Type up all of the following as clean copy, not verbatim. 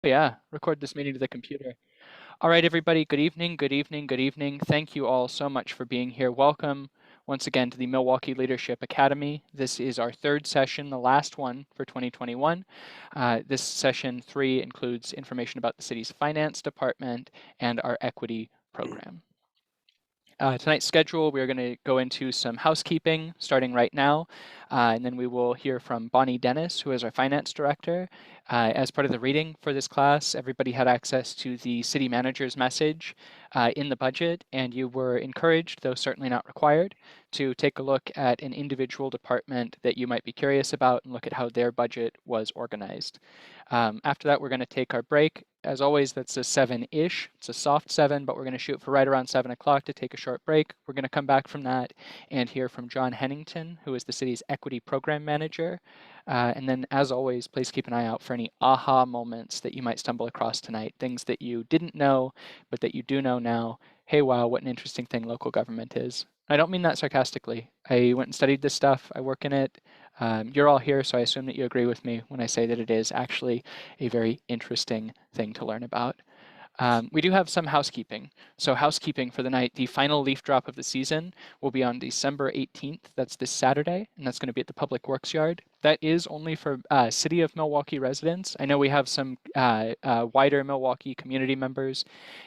yeah, record this meeting to the computer. All right, everybody, good evening, good evening, good evening. Thank you all so much for being here. Welcome once again to the Milwaukie Leadership Academy. This is our third session, the last one for 2021. This session 3 includes information about the city's finance department and our equity program. Tonight's schedule, we're going to go into some housekeeping starting right now, and then we will hear from Bonnie Dennis, who is our finance director. As part of the reading for this class, everybody had access to the city manager's message in the budget, and you were encouraged, though certainly not required, to take a look at an individual department that you might be curious about and look at how their budget was organized. After that, we're going to take our break. As always, that's a 7-ish. It's a soft 7, but we're going to shoot for right around 7 o'clock to take a short break. We're going to come back from that and hear from John Hennington, who is the city's equity program manager. And then, as always, please keep an eye out for any aha moments that you might stumble across tonight, things that you didn't know, but that you do know now. Hey, wow, what an interesting thing local government is. I don't mean that sarcastically. I went and studied this stuff. I work in it. You're all here, so I assume that you agree with me when I say that it is actually a very interesting thing to learn about. We do have some housekeeping. So housekeeping for the night, the final leaf drop of the season will be on December 18th. That's this Saturday, and that's going to be at the Public Works Yard. That is only for City of Milwaukie residents. I know we have some wider Milwaukee community members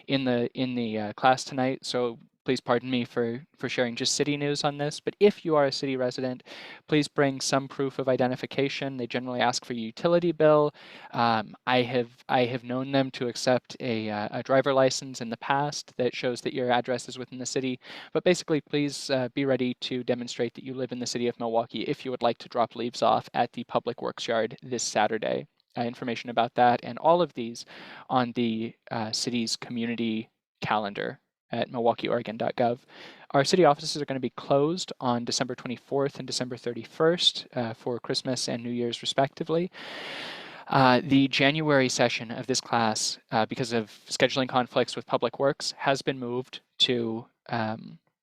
in the class tonight, so please pardon me for sharing just city news on this, but if you are a city resident, please bring some proof of identification. They generally ask for a utility bill. I have known them to accept a driver license in the past that shows that your address is within the city, but basically please be ready to demonstrate that you live in the city of Milwaukee if you would like to drop leaves off at the Public Works Yard this Saturday. Information about that and all of these on the city's community calendar at milwaukeeoregon.gov. Our city offices are going to be closed on December 24th and December 31st for Christmas and New Year's respectively. The January session of this class, because of scheduling conflicts with Public Works, has been moved to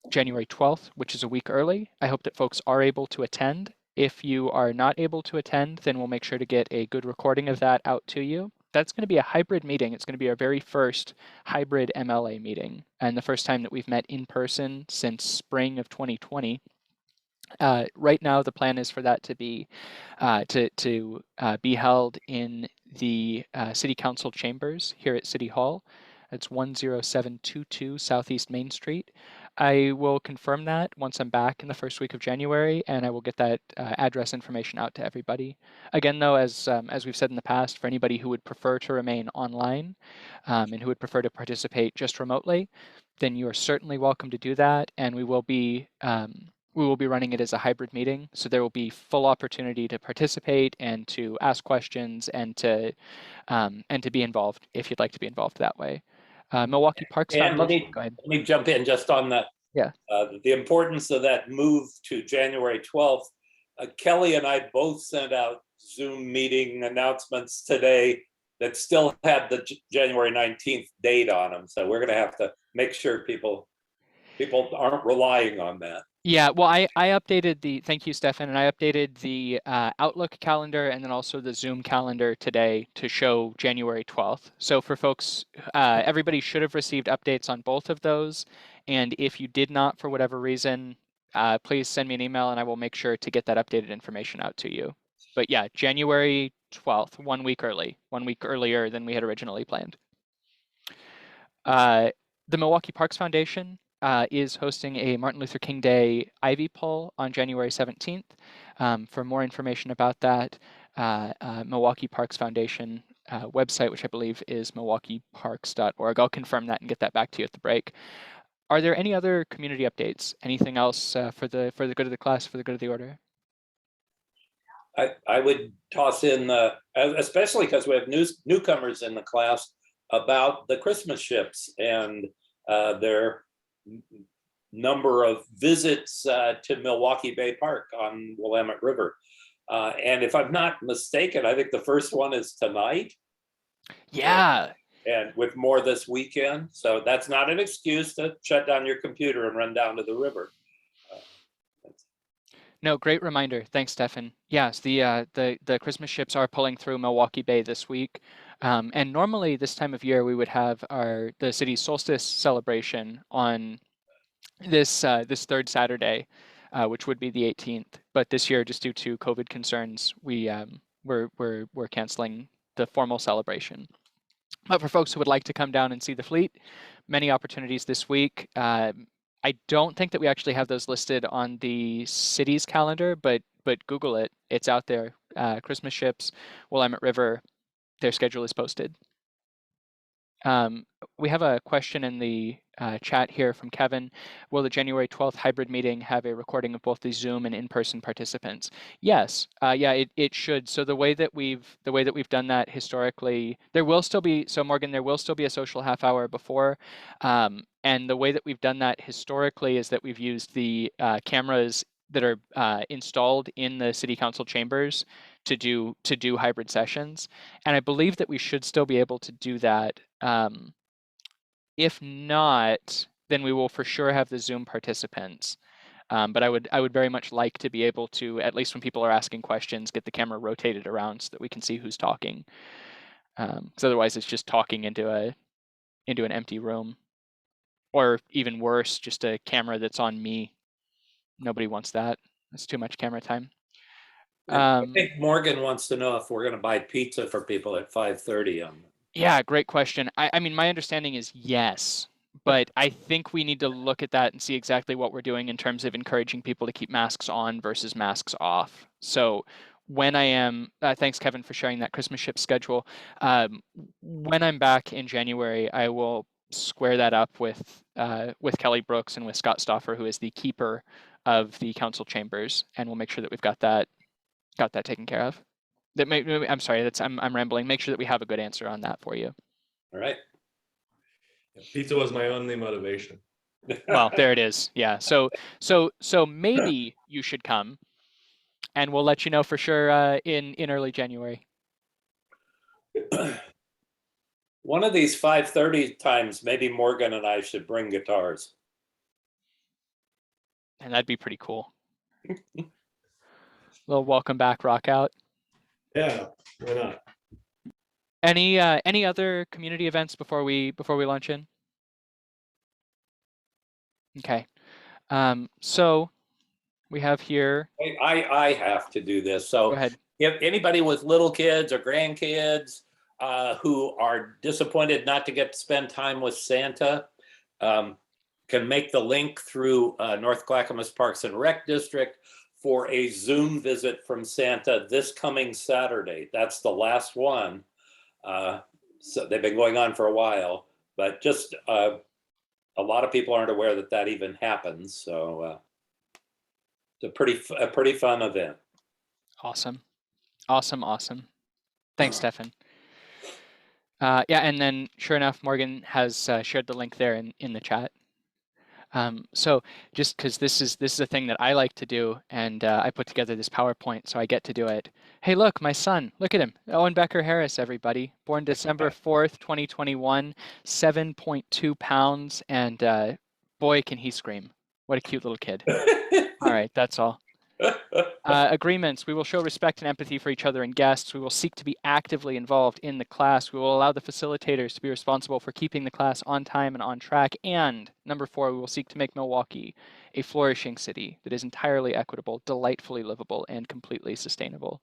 January 12th, which is a week early. I hope that folks are able to attend. If you are not able to attend, then we'll make sure to get a good recording of that out to you. That's going to be a hybrid meeting. It's going to be our very first hybrid MLA meeting and the first time that we've met in person since spring of 2020. Right now, the plan is for that to be held in the City Council chambers here at City Hall. It's 10722 Southeast Main Street. I will confirm that once I'm back in the first week of January, and I will get that address information out to everybody. Again, though, as we've said in the past, for anybody who would prefer to remain online and who would prefer to participate just remotely, then you are certainly welcome to do that, and we will be running it as a hybrid meeting, so there will be full opportunity to participate and to ask questions and to be involved if you'd like to be involved that way. Milwaukie Parks Foundation. Go ahead. Let me jump in just on that. Yeah. The importance of that move to January 12th. Kelly and I both sent out Zoom meeting announcements today that still had the January 19th date on them. So we're going to have to make sure people aren't relying on that. Yeah, well, I updated thank you, Stefan, and I updated the Outlook calendar and then also the Zoom calendar today to show January 12th. So for folks, everybody should have received updates on both of those. And if you did not, for whatever reason, please send me an email and I will make sure to get that updated information out to you. But yeah, January 12th, 1 week early, 1 week earlier than we had originally planned. The Milwaukie Parks Foundation is hosting a Martin Luther King Day Ivy poll on January 17th. For more information about that, Milwaukie Parks Foundation website, which I believe is milwaukeeparks.org. I'll confirm that and get that back to you at the break. Are there any other community updates? Anything else for the good of the class, for the good of the order? I would toss in, especially because we have newcomers in the class, about the Christmas ships and their number of visits to Milwaukee Bay Park on Willamette River. And if I'm not mistaken, I think the first one is tonight. Yeah. And with more this weekend. So that's not an excuse to shut down your computer and run down to the river. No, great reminder. Thanks, Stefan. Yes, the Christmas ships are pulling through Milwaukee Bay this week. And normally this time of year we would have the city's solstice celebration on this third Saturday, which would be the 18th. But this year, just due to COVID concerns, we're canceling the formal celebration. But for folks who would like to come down and see the fleet, many opportunities this week. I don't think that we actually have those listed on the city's calendar, but Google it. It's out there. Christmas ships, Willamette River, their schedule is posted. We have a question in the chat here from Kevin. Will the January 12th hybrid meeting have a recording of both the Zoom and in-person participants? Yes, yeah, it should. So the way that we've done that historically, there will still be, so Morgan, there will still be a social half hour before. And the way that we've done that historically is that we've used the cameras that are installed in the city council chambers to do hybrid sessions. And I believe that we should still be able to do that. If not, then we will for sure have the Zoom participants. But I would very much like to be able to, at least when people are asking questions, get the camera rotated around so that we can see who's talking. Because otherwise it's just talking into an empty room. Or even worse, just a camera that's on me. Nobody wants that. That's too much camera time. I think Morgan wants to know if we're going to buy pizza for people at 5:30. Yeah, great question. I mean, my understanding is yes, but I think we need to look at that and see exactly what we're doing in terms of encouraging people to keep masks on versus masks off. So when I am, thanks Kevin for sharing that Christmas ship schedule. When I'm back in January, I will square that up with Kelly Brooks and with Scott Stoffer, who is the keeper of the council chambers, and we'll make sure that we've got that taken care of. I'm sorry, I'm rambling. Make sure that we have a good answer on that for you. All right. Pizza was my only motivation. Well, there it is. Yeah. So maybe you should come, and we'll let you know for sure in early January. One of these 5:30 times, maybe Morgan and I should bring guitars. And that'd be pretty cool. Little welcome back rock out. Yeah, why not? Any other community events before we launch in? Okay. So we have here. I have to do this. So go ahead. If anybody with little kids or grandkids who are disappointed not to get to spend time with Santa, can make the link through North Clackamas Parks and Rec District for a Zoom visit from Santa this coming Saturday. That's the last one. So they've been going on for a while, but just a lot of people aren't aware that that even happens. So it's a pretty fun event. Awesome. Thanks, Stefan. Yeah, and then sure enough, Morgan has shared the link there in the chat. So just because this is a thing that I like to do, and I put together this PowerPoint, so I get to do it. Hey, look, my son, look at him. Owen Becker Harris, everybody. Born December 4th, 2021, 7.2 pounds, and boy, can he scream. What a cute little kid. All right, that's all. Agreements. We will show respect and empathy for each other and guests. We will seek to be actively involved in the class. We will allow the facilitators to be responsible for keeping the class on time and on track. And number 4, we will seek to make Milwaukee a flourishing city that is entirely equitable, delightfully livable, and completely sustainable.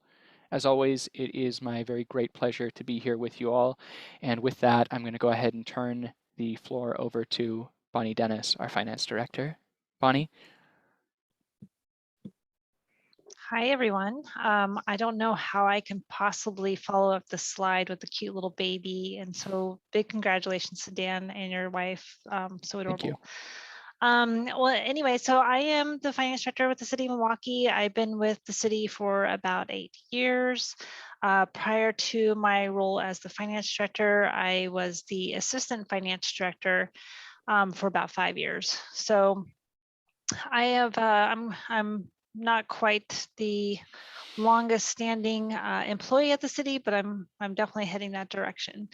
As always, it is my very great pleasure to be here with you all. And with that, I'm going to go ahead and turn the floor over to Bonnie Dennis, our finance director. Bonnie? Hi, everyone. I don't know how I can possibly follow up the slide with the cute little baby. And so big congratulations to Dan and your wife. So adorable. Thank you. Well, anyway, so I am the finance director with the City of Milwaukee. I've been with the city for about 8 years. Prior to my role as the finance director, I was the assistant finance director for about 5 years. So I have, I'm not quite the longest standing employee at the city, but I'm definitely heading that direction.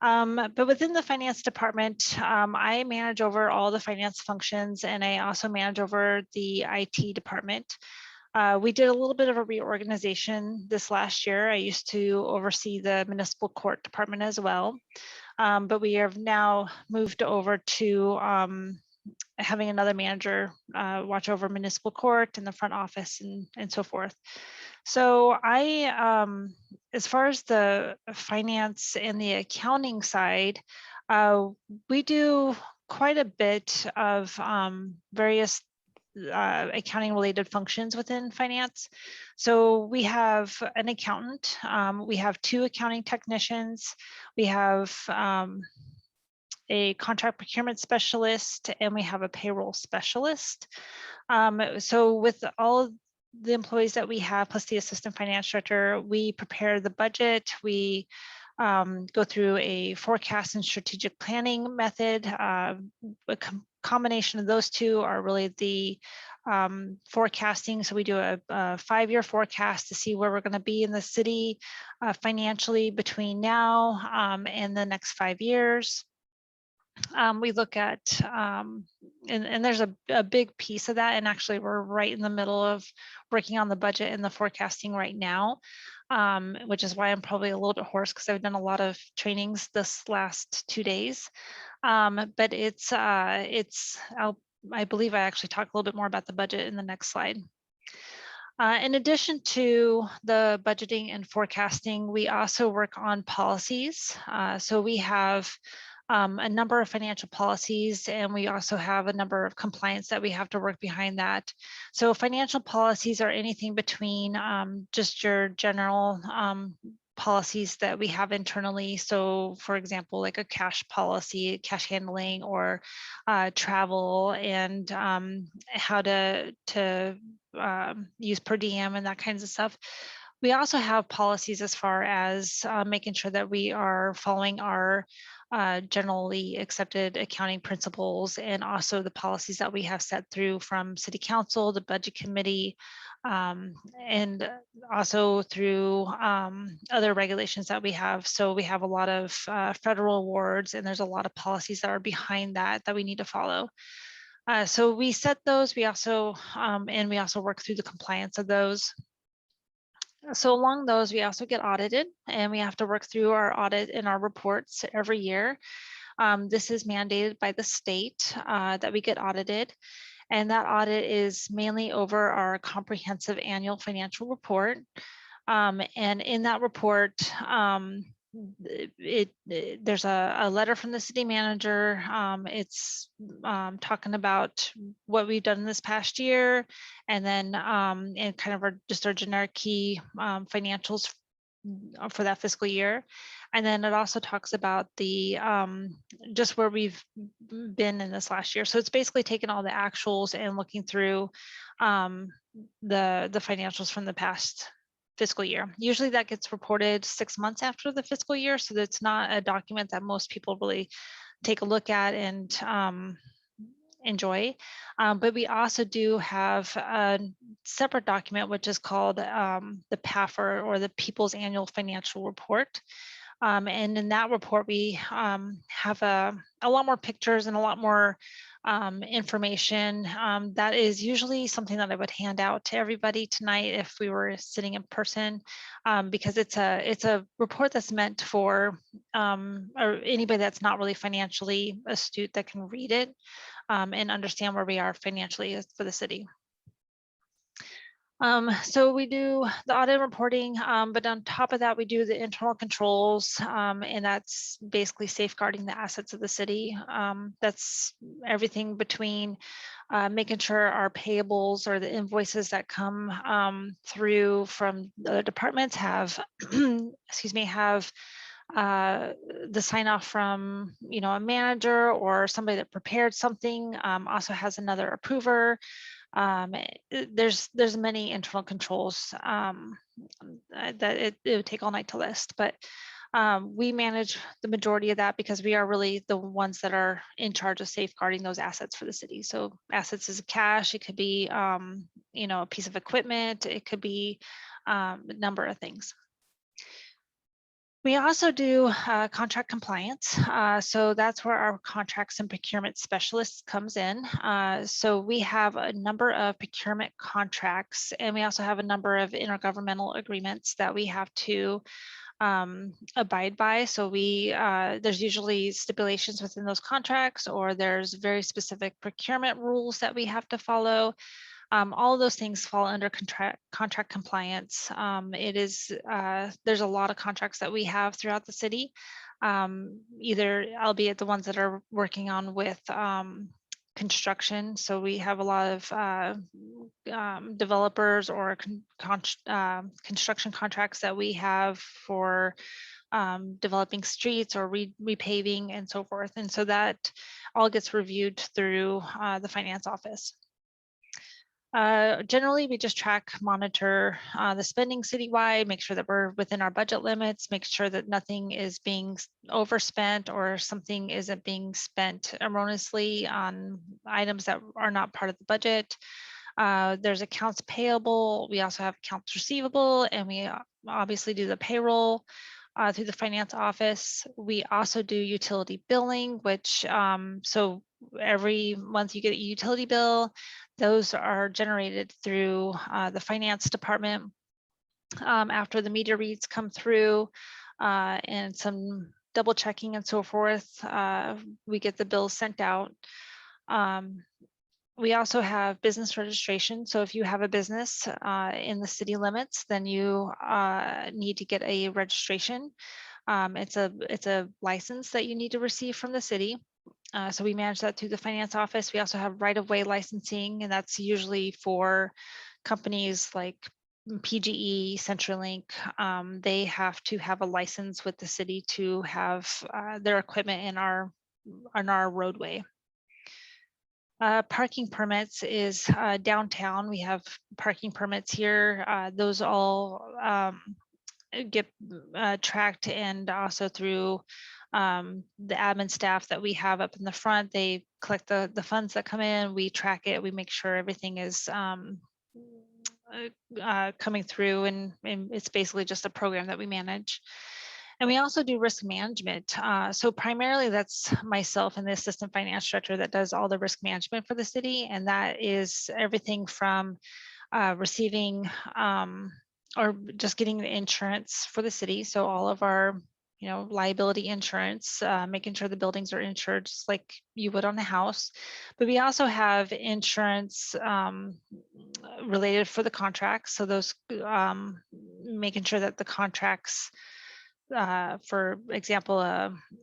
But within the finance department, I manage over all the finance functions, and I also manage over the IT department. We did a little bit of a reorganization this last year. I used to oversee the municipal court department as well, but we have now moved over to having another manager watch over municipal court and the front office and so forth. So as far as the finance and the accounting side, we do quite a bit of various accounting related functions within finance. So we have an accountant, we have 2 accounting technicians, we have a contract procurement specialist, and we have a payroll specialist. So with all of the employees that we have, plus the assistant finance director, we prepare the budget, we go through a forecast and strategic planning method. A combination of those two are really the forecasting. So we do a 5-year forecast to see where we're going to be in the city financially between now and the next 5 years. We look at, and there's a big piece of that, and actually we're right in the middle of working on the budget and the forecasting right now, which is why I'm probably a little bit hoarse because I've done a lot of trainings this last 2 days. But I believe I actually talk a little bit more about the budget in the next slide. In addition to the budgeting and forecasting, we also work on policies. So we have a number of financial policies, and we also have a number of compliance that we have to work behind that. So financial policies are anything between just your general policies that we have internally. So for example, like a cash policy, cash handling, or travel, and how to use per diem and that kinds of stuff. We also have policies as far as making sure that we are following our generally accepted accounting principles, and also the policies that we have set through from City Council, the Budget Committee, and also through other regulations that we have. So we have a lot of federal awards, and there's a lot of policies that are behind that we need to follow. So we set those. We also work through the compliance of those. So along those, we also get audited, and we have to work through our audit and our reports every year. This is mandated by the state that we get audited, and that audit is mainly over our comprehensive annual financial report. And in that report, there's a letter from the city manager. It's talking about what we've done this past year, and then and kind of just our generic key financials for that fiscal year. And then it also talks about the just where we've been in this last year. So it's basically taking all the actuals and looking through the financials from the past fiscal year. Usually that gets reported 6 months after the fiscal year, so that's not a document that most people really take a look at and enjoy. But we also do have a separate document, which is called the PAFR, or the People's Annual Financial Report. And in that report, we have a lot more pictures and a lot more information. That is usually something that I would hand out to everybody tonight if we were sitting in person, because it's a report that's meant for or anybody that's not really financially astute that can read it and understand where we are financially for the city. So we do the audit reporting, but on top of that, we do the internal controls, and that's basically safeguarding the assets of the city. That's everything between making sure our payables or the invoices that come through from the departments have, excuse me, have the sign off from, a manager or somebody that prepared something, also has another approver. There's many internal controls that it would take all night to list, but we manage the majority of that because we are really the ones that are in charge of safeguarding those assets for the city. So assets is cash, it could be a piece of equipment, it could be a number of things. We also do contract compliance. So that's where our contracts and procurement specialists comes in. So we have a number of procurement contracts, and we also have a number of intergovernmental agreements that we have to abide by. So there's usually stipulations within those contracts, or there's very specific procurement rules that we have to follow. All of those things fall under contract compliance. There's a lot of contracts that we have throughout the city, either albeit the ones that are working on with construction. So we have a lot of developers or construction contracts that we have for developing streets or repaving and so forth. And so that all gets reviewed through the finance office. Generally, we just monitor the spending citywide, make sure that we're within our budget limits, make sure that nothing is being overspent or something isn't being spent erroneously on items that are not part of the budget. There's accounts payable. We also have accounts receivable, and we obviously do the payroll through the finance office. We also do utility billing, which so every month you get a utility bill. Those are generated through the finance department after the meter reads come through and some double checking and so forth. We get the bills sent out. We also have business registration. So if you have a business in the city limits, then you need to get a registration. It's a license that you need to receive from the city. So we manage that through the finance office. We also have right-of-way licensing, and that's usually for companies like PGE, CenturyLink. They have to have a license with the city to have their equipment in our roadway. Parking permits is downtown. We have parking permits here. Those all get tracked, and also through the admin staff that we have up in the front. They collect the funds that come in, we track it, we make sure everything is coming through, and it's basically just a program that we manage. And we also do risk management. So primarily that's myself and the assistant finance director that does all the risk management for the city. And that is everything from receiving or just getting the insurance for the city. So all of our liability insurance, making sure the buildings are insured just like you would on a house. But we also have insurance related for the contracts. So those making sure that the contracts, for example,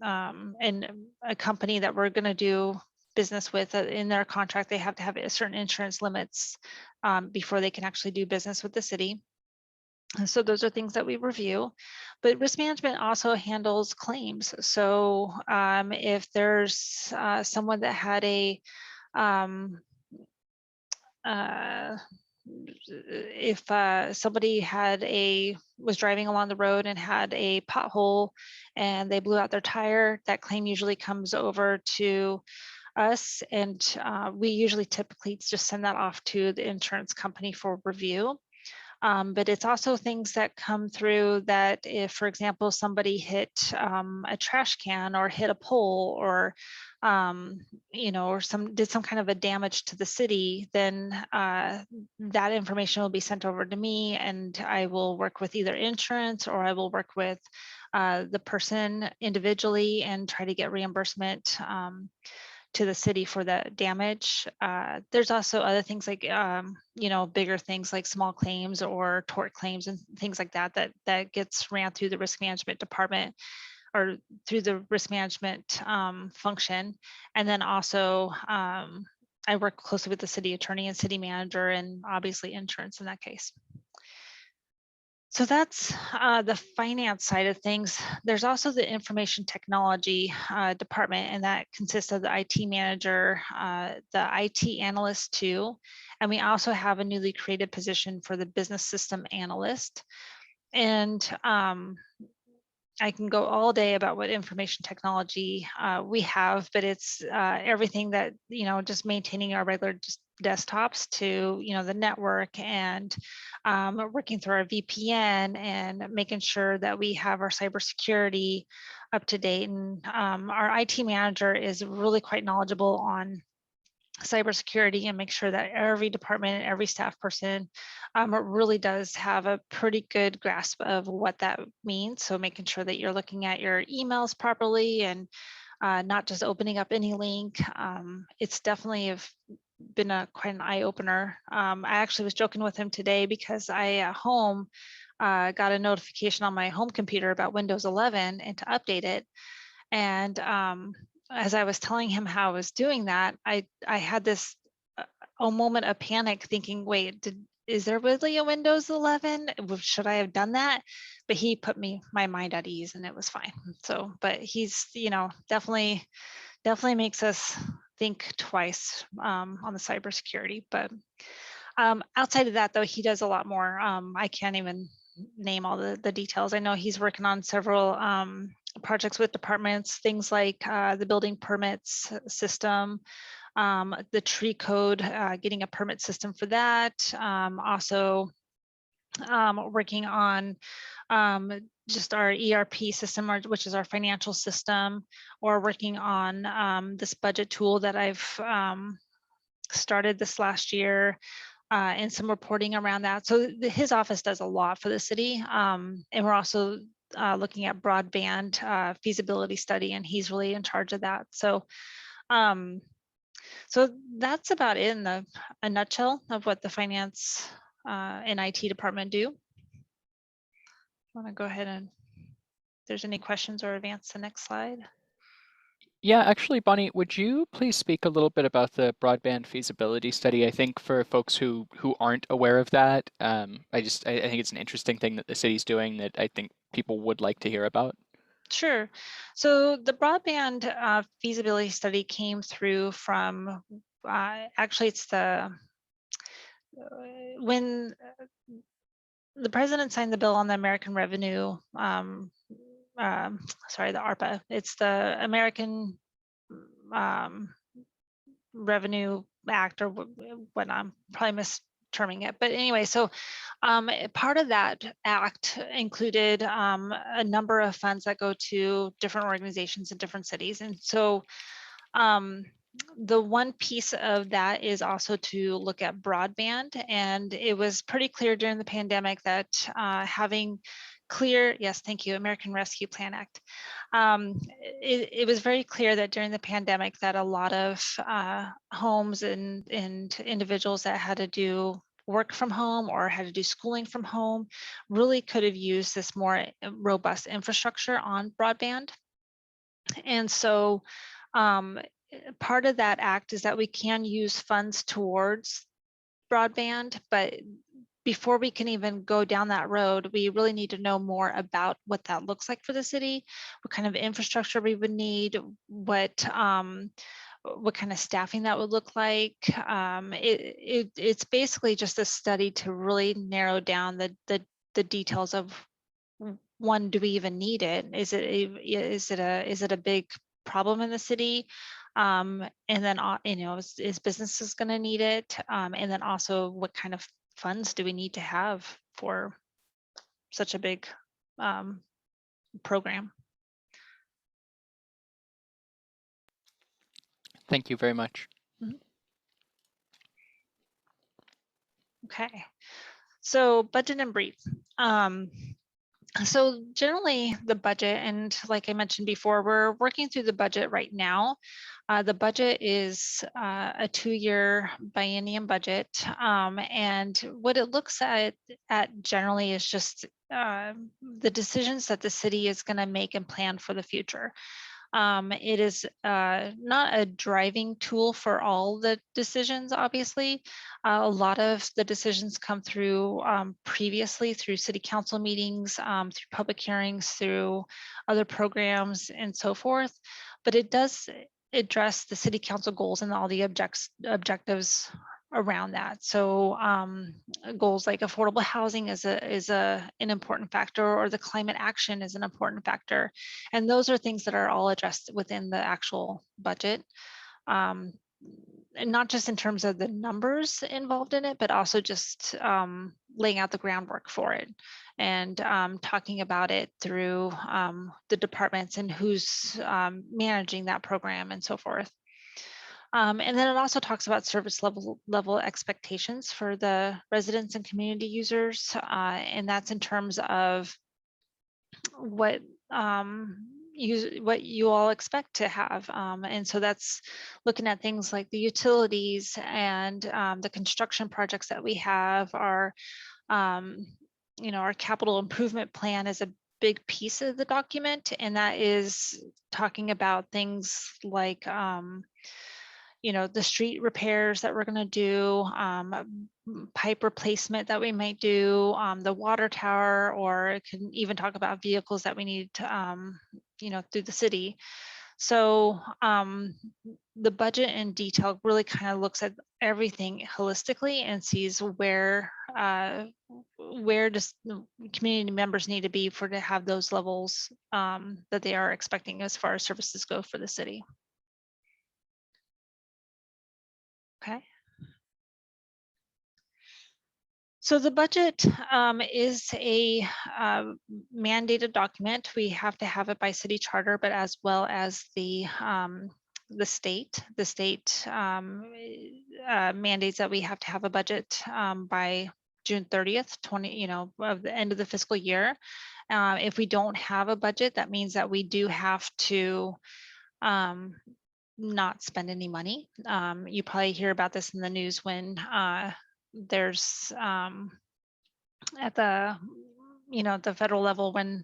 and a company that we're going to do business with, in their contract, they have to have certain insurance limits before they can actually do business with the city. And so those are things that we review. But risk management also handles claims. So if there's someone that had if somebody was driving along the road and had a pothole and they blew out their tire, that claim usually comes over to us, and we usually typically just send that off to the insurance company for review. But it's also things that come through that if, for example, somebody hit a trash can or hit a pole, or or did some kind of a damage to the city, then that information will be sent over to me, and I will work with either insurance, or I will work with the person individually and try to get reimbursement to the city for that damage. There's also other things like, bigger things like small claims or tort claims and things like that gets ran through the risk management department, or through the risk management function. And then also I work closely with the city attorney and city manager, and obviously insurance in that case. So that's the finance side of things. There's also the information technology department, and that consists of the IT manager, the IT analyst too. And we also have a newly created position for the business system analyst. And I can go all day about what information technology we have, but it's everything that, just maintaining our regular desktops to, the network, and working through our VPN and making sure that we have our cybersecurity up to date. And our IT manager is really quite knowledgeable on cybersecurity, and make sure that every department, every staff person really does have a pretty good grasp of what that means. So making sure that you're looking at your emails properly, and not just opening up any link. It's definitely been quite an eye opener. I actually was joking with him today because I at home got a notification on my home computer about Windows 11 and to update it. And as I was telling him how I was doing that, I had this a moment of panic, thinking, wait, is there really a Windows 11? Should I have done that? But he put my mind at ease, and it was fine. So, but he's, definitely makes us think twice on the cybersecurity. But outside of that, though, he does a lot more. I can't even name all the details. I know he's working on several projects with departments, things like the building permits system, the tree code, getting a permit system for that. Also working on just our ERP system, which is our financial system, or working on this budget tool that I've started this last year, and some reporting around that. So his office does a lot for the city. And we're also looking at broadband feasibility study, and he's really in charge of that. So so that's about it in a nutshell of what the finance and IT department do. I want to go ahead and, if there's any questions, or advance the next slide. Yeah, actually, Bonnie, would you please speak a little bit about the broadband feasibility study? I think for folks who aren't aware of that, I think it's an interesting thing that the city's doing that I think people would like to hear about. Sure. So the broadband feasibility study came through from, actually it's when the president signed the bill on the American Revenue, sorry, the ARPA, it's the American Revenue Act, or what, I'm probably misterming it. But anyway, so part of that act included a number of funds that go to different organizations in different cities. And so the one piece of that is also to look at broadband. And it was pretty clear during the pandemic that having clear, yes, thank you, American Rescue Plan Act. It was very clear that during the pandemic that a lot of homes and individuals that had to do work from home or had to do schooling from home really could have used this more robust infrastructure on broadband. And so part of that act is that we can use funds towards broadband, but before we can even go down that road, we really need to know more about what that looks like for the city, what kind of infrastructure we would need, what kind of staffing that would look like. It's basically just a study to really narrow down the details of, one, do we even need it? Is it a big problem in the city? And then is businesses going to need it? And then also, what kind of funds do we need to have for such a big program? Thank you very much. Okay, so budget in brief. So generally the budget, and like I mentioned before, we're working through the budget right now. The budget is a 2-year biennium budget. And what it looks at generally is just the decisions that the city is going to make and plan for the future. It is not a driving tool for all the decisions, obviously. A lot of the decisions come through previously through city council meetings, through public hearings, through other programs, and so forth. But it does address the city council goals and all the objectives around that. So goals like affordable housing is an important factor, or the climate action is an important factor. And those are things that are all addressed within the actual budget. And not just in terms of the numbers involved in it, but also just laying out the groundwork for it, and talking about it through the departments and who's managing that program and so forth. And then it also talks about service level expectations for the residents and community users. And that's in terms of what you all expect to have. And so that's looking at things like the utilities and the construction projects that we have. Our capital improvement plan is a big piece of the document, and that is talking about things like the street repairs that we're going to do, pipe replacement that we might do, the water tower, or it can even talk about vehicles that we need to, through the city. So the budget in detail really kind of looks at everything holistically and sees where does community members need to be to have those levels that they are expecting as far as services go for the city. Okay. So the budget is a mandated document. We have to have it by city charter, but as well as the state. The state mandates that we have to have a budget by June 30th, of the end of the fiscal year. If we don't have a budget, that means that we do have to not spend any money. You probably hear about this in the news when there's at the federal level when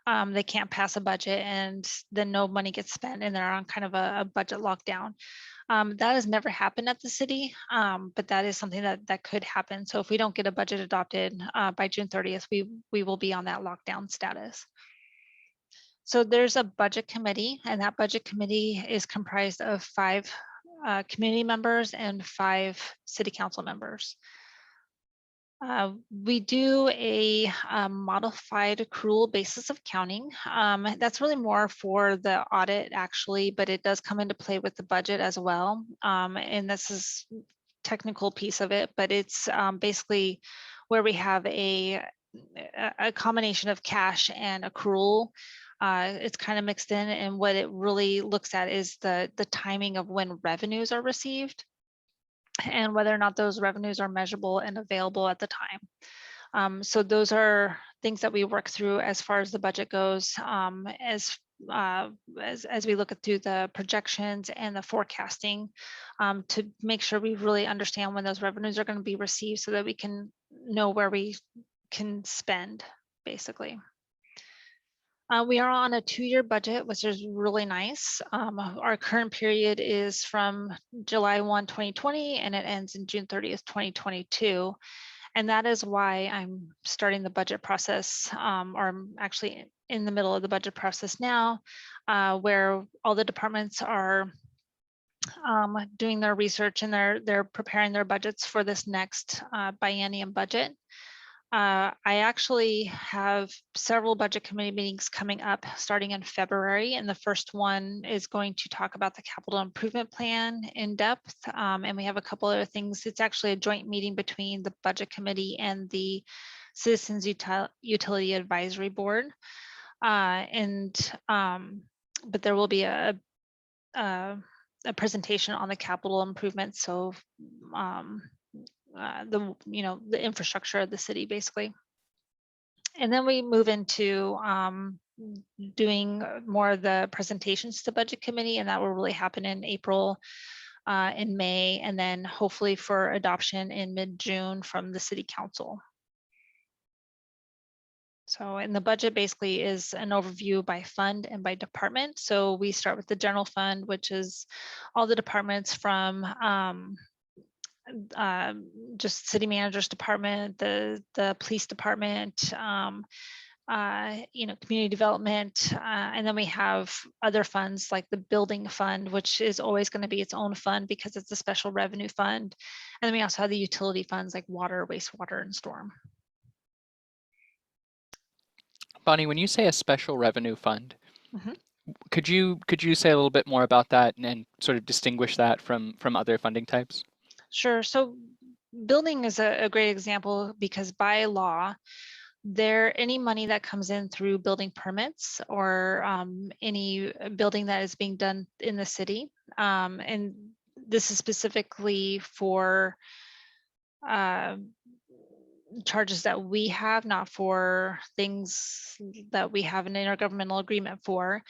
they can't pass a budget and then no money gets spent and they're on kind of a budget lockdown. That has never happened at the city, but that is something that could happen. So if we don't get a budget adopted by June 30th, we will be on that lockdown status. So there's a budget committee, and that budget committee is comprised of 5 community members and 5 city council members. We do a modified accrual basis of counting. That's really more for the audit actually, but it does come into play with the budget as well. And this is technical piece of it, but it's basically where we have a combination of cash and accrual. It's kind of mixed in, and what it really looks at is the timing of when revenues are received and whether or not those revenues are measurable and available at the time. So those are things that we work through as far as the budget goes, as we look through the projections and the forecasting to make sure we really understand when those revenues are going to be received so that we can know where we can spend, basically. We are on a 2-year budget, which is really nice. Our current period is from July 1, 2020, and it ends in June 30th, 2022. And that is why I'm starting the budget process, or I'm actually in the middle of the budget process now, where all the departments are doing their research and they're preparing their budgets for this next biennium budget. I actually have several budget committee meetings coming up starting in February, and the first one is going to talk about the capital improvement plan in depth, and we have a couple other things. It's actually a joint meeting between the budget committee and the Citizens Utility Advisory Board, but there will be a presentation on the capital improvements. So the infrastructure of the city, basically. And then we move into doing more of the presentations to the budget committee, and that will really happen in April and May, and then hopefully for adoption in mid-June from the city council. So, and the budget basically is an overview by fund and by department. So we start with the general fund, which is all the departments from just city manager's department, the police department, community development, and then we have other funds like the building fund, which is always going to be its own fund because it's a special revenue fund. And then we also have the utility funds like water, wastewater, and storm. Bonnie, when you say a special revenue fund, Mhm. could you say a little bit more about that and sort of distinguish that from other funding types? Sure. So building is a great example because by law, any money that comes in through building permits or any building that is being done in the city, and this is specifically for charges that we have, not for things that we have an intergovernmental agreement for,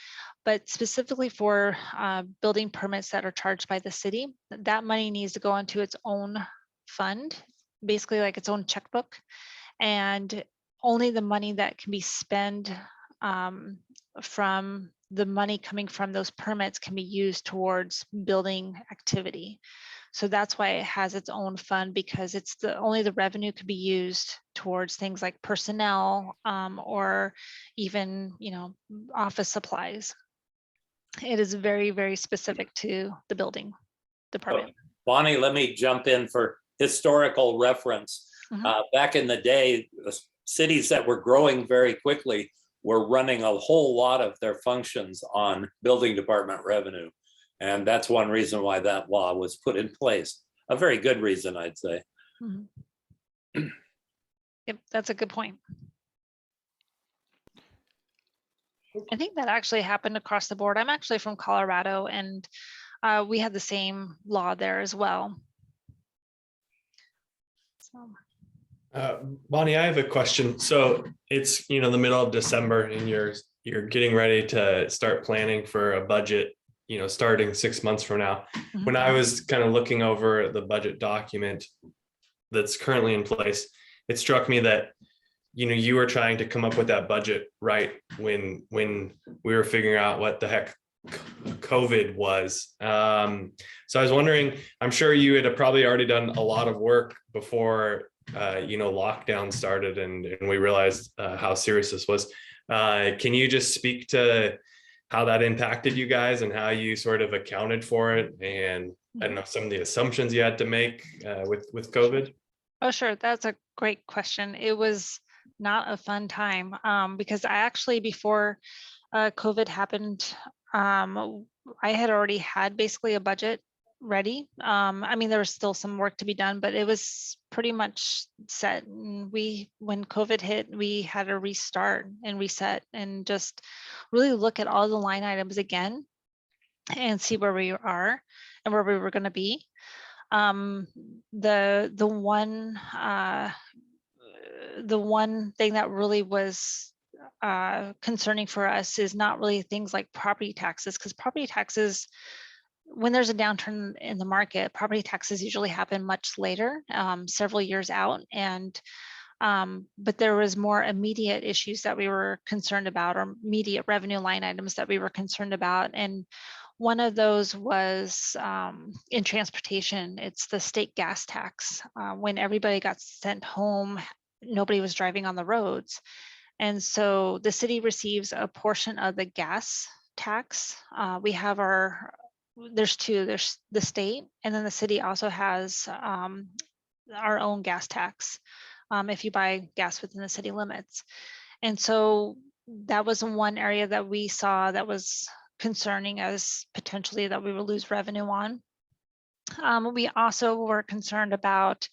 but specifically for building permits that are charged by the city. That money needs to go into its own fund, basically like its own checkbook, and only the money that can be spent from the money coming from those permits can be used towards building activity. So that's why it has its own fund, because it's only the revenue could be used towards things like personnel or even office supplies. It is very, very specific to the building department. Bonnie, let me jump in for historical reference. Mhm. Back in the day, cities that were growing very quickly were running a whole lot of their functions on building department revenue. And that's one reason why that law was put in place. A very good reason, I'd say. Mhm. Yep, that's a good point. I think that actually happened across the board. I'm actually from Colorado, and we had the same law there as well. So. Bonnie, I have a question. So it's the middle of December, and you're getting ready to start planning for a budget, starting 6 months from now. Mhm. When I was kind of looking over the budget document that's currently in place, it struck me that you were trying to come up with that budget right when we were figuring out what the heck COVID was. So I was wondering, I'm sure you had probably already done a lot of work before lockdown started and we realized how serious this was. Can you just speak to how that impacted you guys and how you sort of accounted for it, and I don't know, some of the assumptions you had to make with COVID? Oh, sure. That's a great question. It was not a fun time because I actually, before COVID happened, I had already had basically a budget ready. I mean, there was still some work to be done, but it was pretty much set. And when COVID hit, we had to restart and reset and just really look at all the line items again and see where we are and where we were going to be. The one thing that really was concerning for us is not really things like property taxes, because property taxes, when there's a downturn in the market, property taxes usually happen much later, several years out. And but there was more immediate issues that we were concerned about, or immediate revenue line items that we were concerned about. And one of those was in transportation. It's the state gas tax. When everybody got sent home, nobody was driving on the roads. And so the city receives a portion of the gas tax. We have there's two, there's the state, and then the city also has our own gas tax if you buy gas within the city limits. And so that was one area that we saw that was concerning, as potentially that we would lose revenue on. We also were concerned about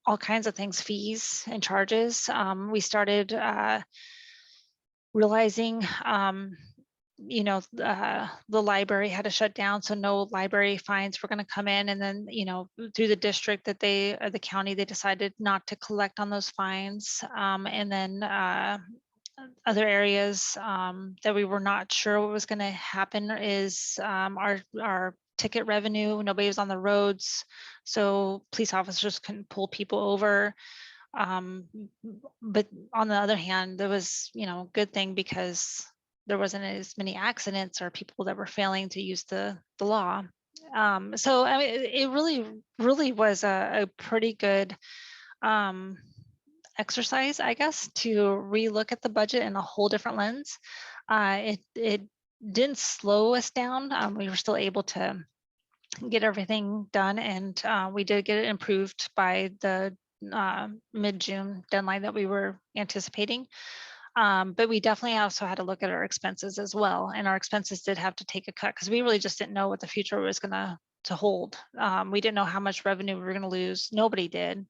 all kinds of things, fees and charges. We started realizing the library had to shut down, so no library fines were going to come in. And then through the district that the county, they decided not to collect on those fines. And then other areas that we were not sure what was going to happen is our ticket revenue. Nobody was on the roads, so police officers couldn't pull people over. But on the other hand, there was a good thing, because there wasn't as many accidents or people that were failing to use the law. So I mean, it really was a pretty good exercise, I guess, to relook at the budget in a whole different lens. It didn't slow us down. We were still able to get everything done, and we did get it improved by the mid-June deadline that we were anticipating. But we definitely also had to look at our expenses as well, and our expenses did have to take a cut because we really just didn't know what the future was going to hold. We didn't know how much revenue we were going to lose. Nobody did.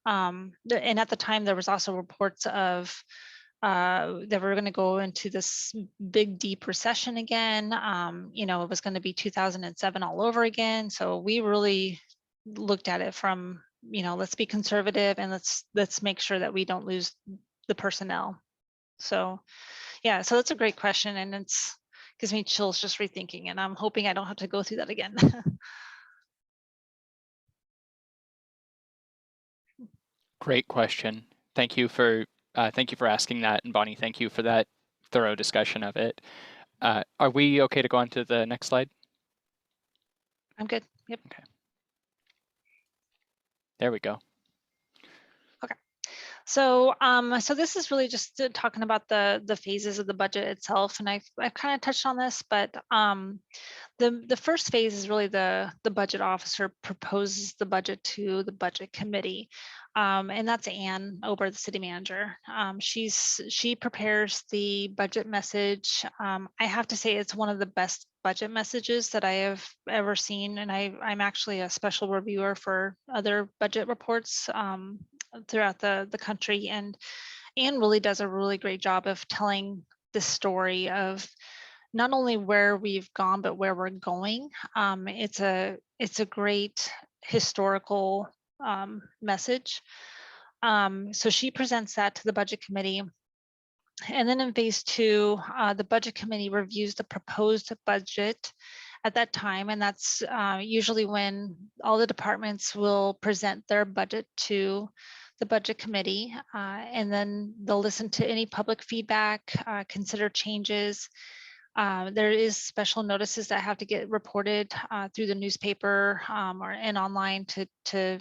And at the time, there was also reports of that we're going to go into this big, deep recession again. You know, it was going to be 2007 all over again. So we really looked at it from, you know, let's be conservative and let's make sure that we don't lose the personnel. So yeah, so that's a great question, and it's gives me chills just rethinking, and I'm hoping I don't have to go through that again. Great question. Thank you for asking that, and Bonnie, thank you for that thorough discussion of it. Are we okay to go on to the next slide? I'm good. Yep. Okay. There we go. So, so this is really just talking about the phases of the budget itself, and I've kind of touched on this, but the first phase is really the budget officer proposes the budget to the budget committee, and that's Ann Ober, the city manager. She prepares the budget message. I have to say it's one of the best budget messages that I have ever seen, and I'm actually a special reviewer for other budget reports throughout the country, and Anne really does a really great job of telling the story of not only where we've gone but where we're going. It's a great historical message. So she presents that to the budget committee, and then in phase two, the budget committee reviews the proposed budget at that time, and that's usually when all the departments will present their budget to the budget committee, and then they'll listen to any public feedback, consider changes. There is special notices that have to get reported through the newspaper and online to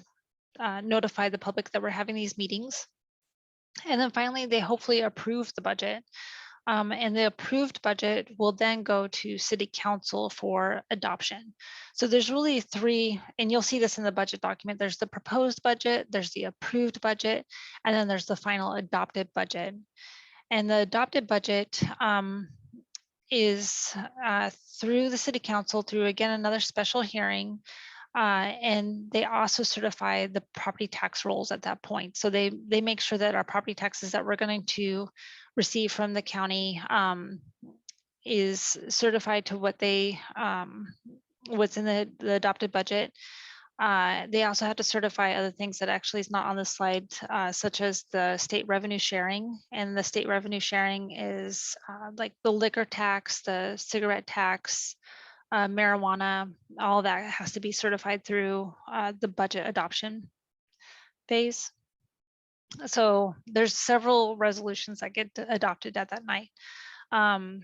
notify the public that we're having these meetings. And then finally, they hopefully approve the budget. And the approved budget will then go to city council for adoption. So there's really three, and you'll see this in the budget document. There's the proposed budget, there's the approved budget, and then there's the final adopted budget. And the adopted budget is through the city council, through again another special hearing, and they also certify the property tax rolls at that point. So they make sure that our property taxes that we're going to receive from the county is certified to what they what's in the adopted budget. They also have to certify other things that actually is not on the slide, such as the state revenue sharing. And the state revenue sharing is like the liquor tax, the cigarette tax, marijuana, all that has to be certified through the budget adoption phase. So there's several resolutions that get adopted at that night. And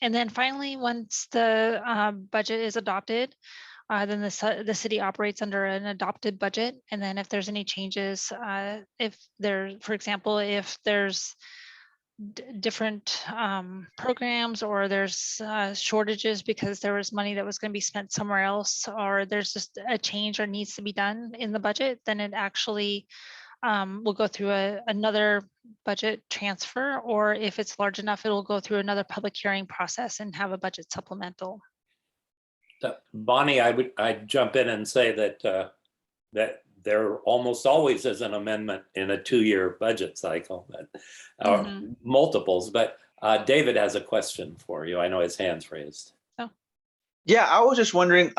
then finally, once the budget is adopted, then the city operates under an adopted budget. And then if there's any changes, if there, for example, if there's different programs, or there's shortages because there was money that was going to be spent somewhere else, or there's just a change or needs to be done in the budget, then it actually will go through another budget transfer, or if it's large enough, it will go through another public hearing process and have a budget supplemental. Bonnie, I'd jump in and say that that there almost always is an amendment in a 2-year budget cycle, but multiples. But David has a question for you. I know his hand's raised. Oh. Yeah, I was just wondering,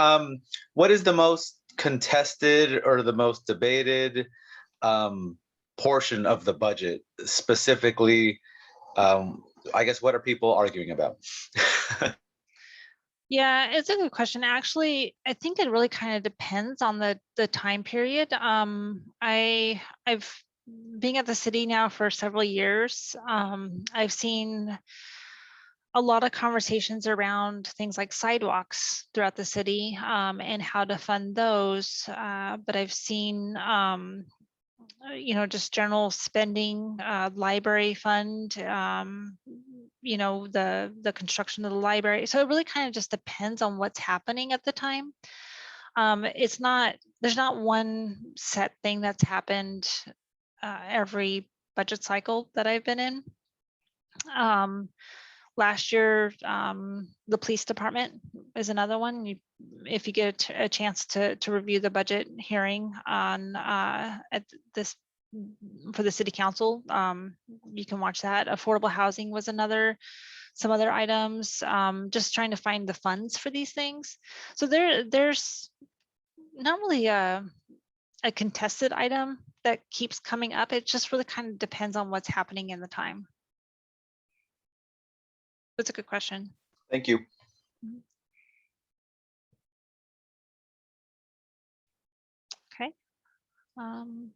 what is the most contested or the most debated portion of the budget? Specifically, I guess, what are people arguing about? Yeah, it's a good question. Actually, I think it really kind of depends on the time period. I've been at the city now for several years. I've seen a lot of conversations around things like sidewalks throughout the city and how to fund those. But I've seen just general spending, library fund, the construction of the library. So it really kind of just depends on what's happening at the time. There's not one set thing that's happened every budget cycle that I've been in. Last year, the police department is another one. If you get a chance to review the budget hearing on at this for the city council, you can watch that. Affordable housing was another. Some other items, just trying to find the funds for these things. So there's not really a contested item that keeps coming up. It just really kind of depends on what's happening in the time. That's a good question. Thank you. Okay. Want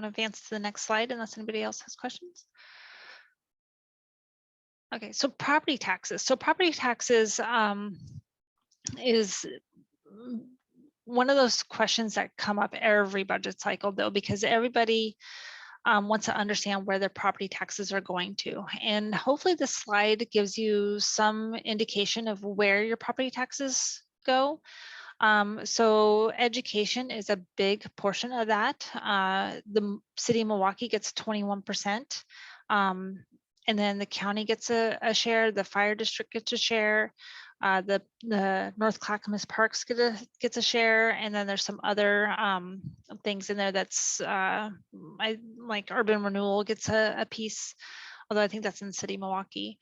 to advance to the next slide unless anybody else has questions? Okay, so property taxes. So property taxes is one of those questions that come up every budget cycle, though, because everybody wants to understand where their property taxes are going to. And hopefully this slide gives you some indication of where your property taxes go. So education is a big portion of that. The city of Milwaukee gets 21%. And then the county gets a share, the fire district gets a share, the North Clackamas Parks gets a share, and then there's some other things in there that's like urban renewal gets a piece, although I think that's in the city of Milwaukee.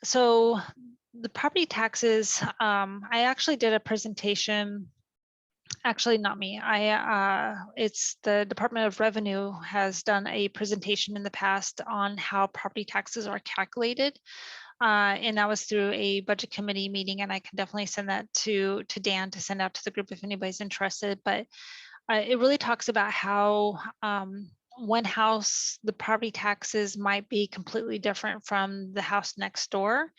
So the property taxes, I actually did a presentation. Actually, not me. It's the Department of Revenue has done a presentation in the past on how property taxes are calculated. And that was through a budget committee meeting, and I can definitely send that to Dan to send out to the group if anybody's interested. But it really talks about how one house, the property taxes might be completely different from the house next door.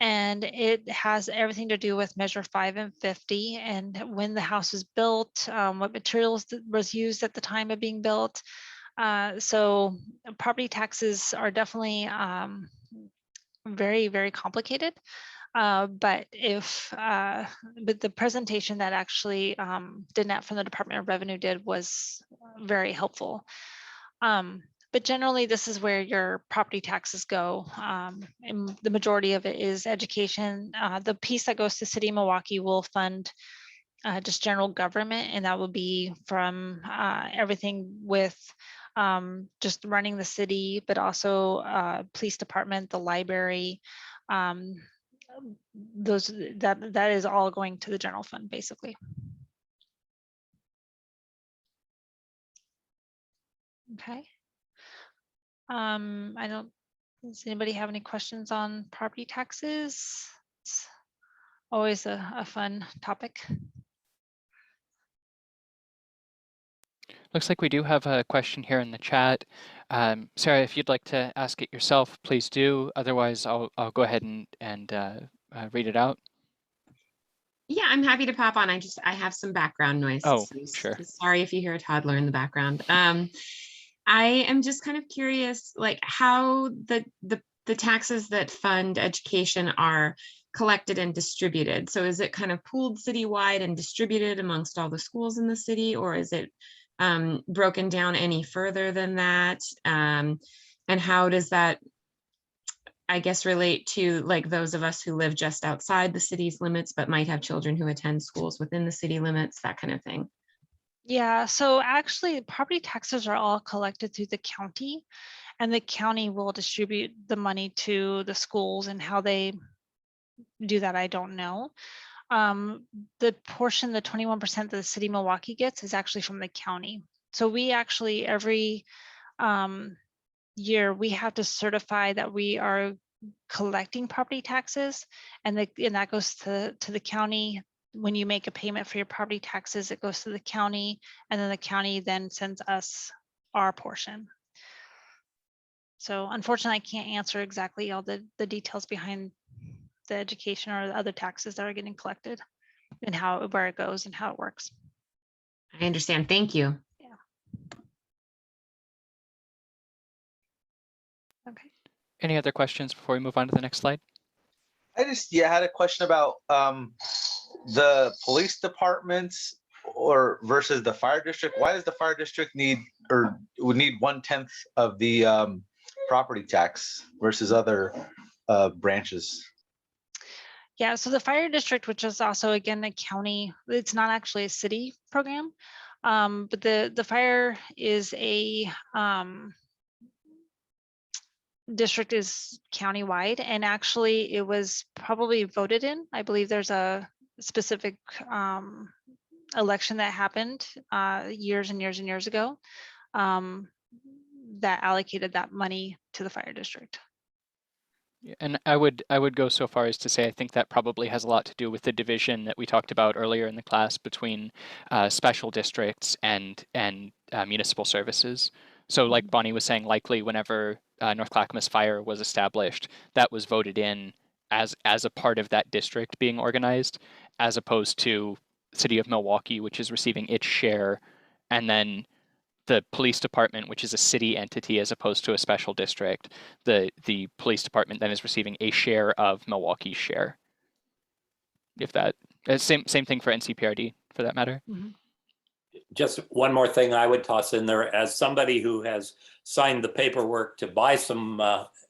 And it has everything to do with Measure 5 and 50 and when the house was built, what materials was used at the time of being built. So property taxes are definitely very, very complicated. But the presentation that actually Danette from the Department of Revenue did was very helpful. But generally, this is where your property taxes go. And the majority of it is education. The piece that goes to City of Milwaukee will fund just general government, and that will be from everything with just running the city, but also police department, the library. That is all going to the general fund, basically. Okay. Does anybody have any questions on property taxes? It's always a fun topic. Looks like we do have a question here in the chat. Sarah, if you'd like to ask it yourself, please do. Otherwise, I'll go ahead and read it out. Yeah, I'm happy to pop on. I have some background noise. Oh, so sure. Sorry if you hear a toddler in the background. I am just kind of curious, like how the taxes that fund education are collected and distributed. So is it kind of pooled citywide and distributed amongst all the schools in the city, or is it broken down any further than that? And how does that, I guess, relate to like those of us who live just outside the city's limits, but might have children who attend schools within the city limits, that kind of thing? Yeah, so actually property taxes are all collected through the county, and the county will distribute the money to the schools, and how they do that, I don't know. The portion, the 21% that the city of Milwaukee gets is actually from the county. So we actually, every year, we have to certify that we are collecting property taxes, and that goes to the county. When you make a payment for your property taxes, it goes to the county, and then the county then sends us our portion. So unfortunately, I can't answer exactly all the details behind the education or the other taxes that are getting collected and where it goes and how it works. I understand. Thank you. Yeah. Any other questions before we move on to the next slide? I just had a question about the police departments or versus the fire district. Why does the fire district need or would need 1/10 of the property tax versus other branches? Yeah, so the fire district, which is also again a county, it's not actually a city program, but the fire is a district is countywide, and actually it was probably voted in. I believe there's a specific election that happened years and years and years ago that allocated that money to the fire district. And I would go so far as to say I think that probably has a lot to do with the division that we talked about earlier in the class between special districts and municipal services. So like Bonnie was saying, likely whenever North Clackamas Fire was established, that was voted in as a part of that district being organized, as opposed to City of Milwaukie, which is receiving its share, and then the police department, which is a city entity as opposed to a special district. The police department then is receiving a share of Milwaukee's share. If that same thing for NCPRD for that matter. Mm-hmm. Just one more thing I would toss in there, as somebody who has signed the paperwork to buy some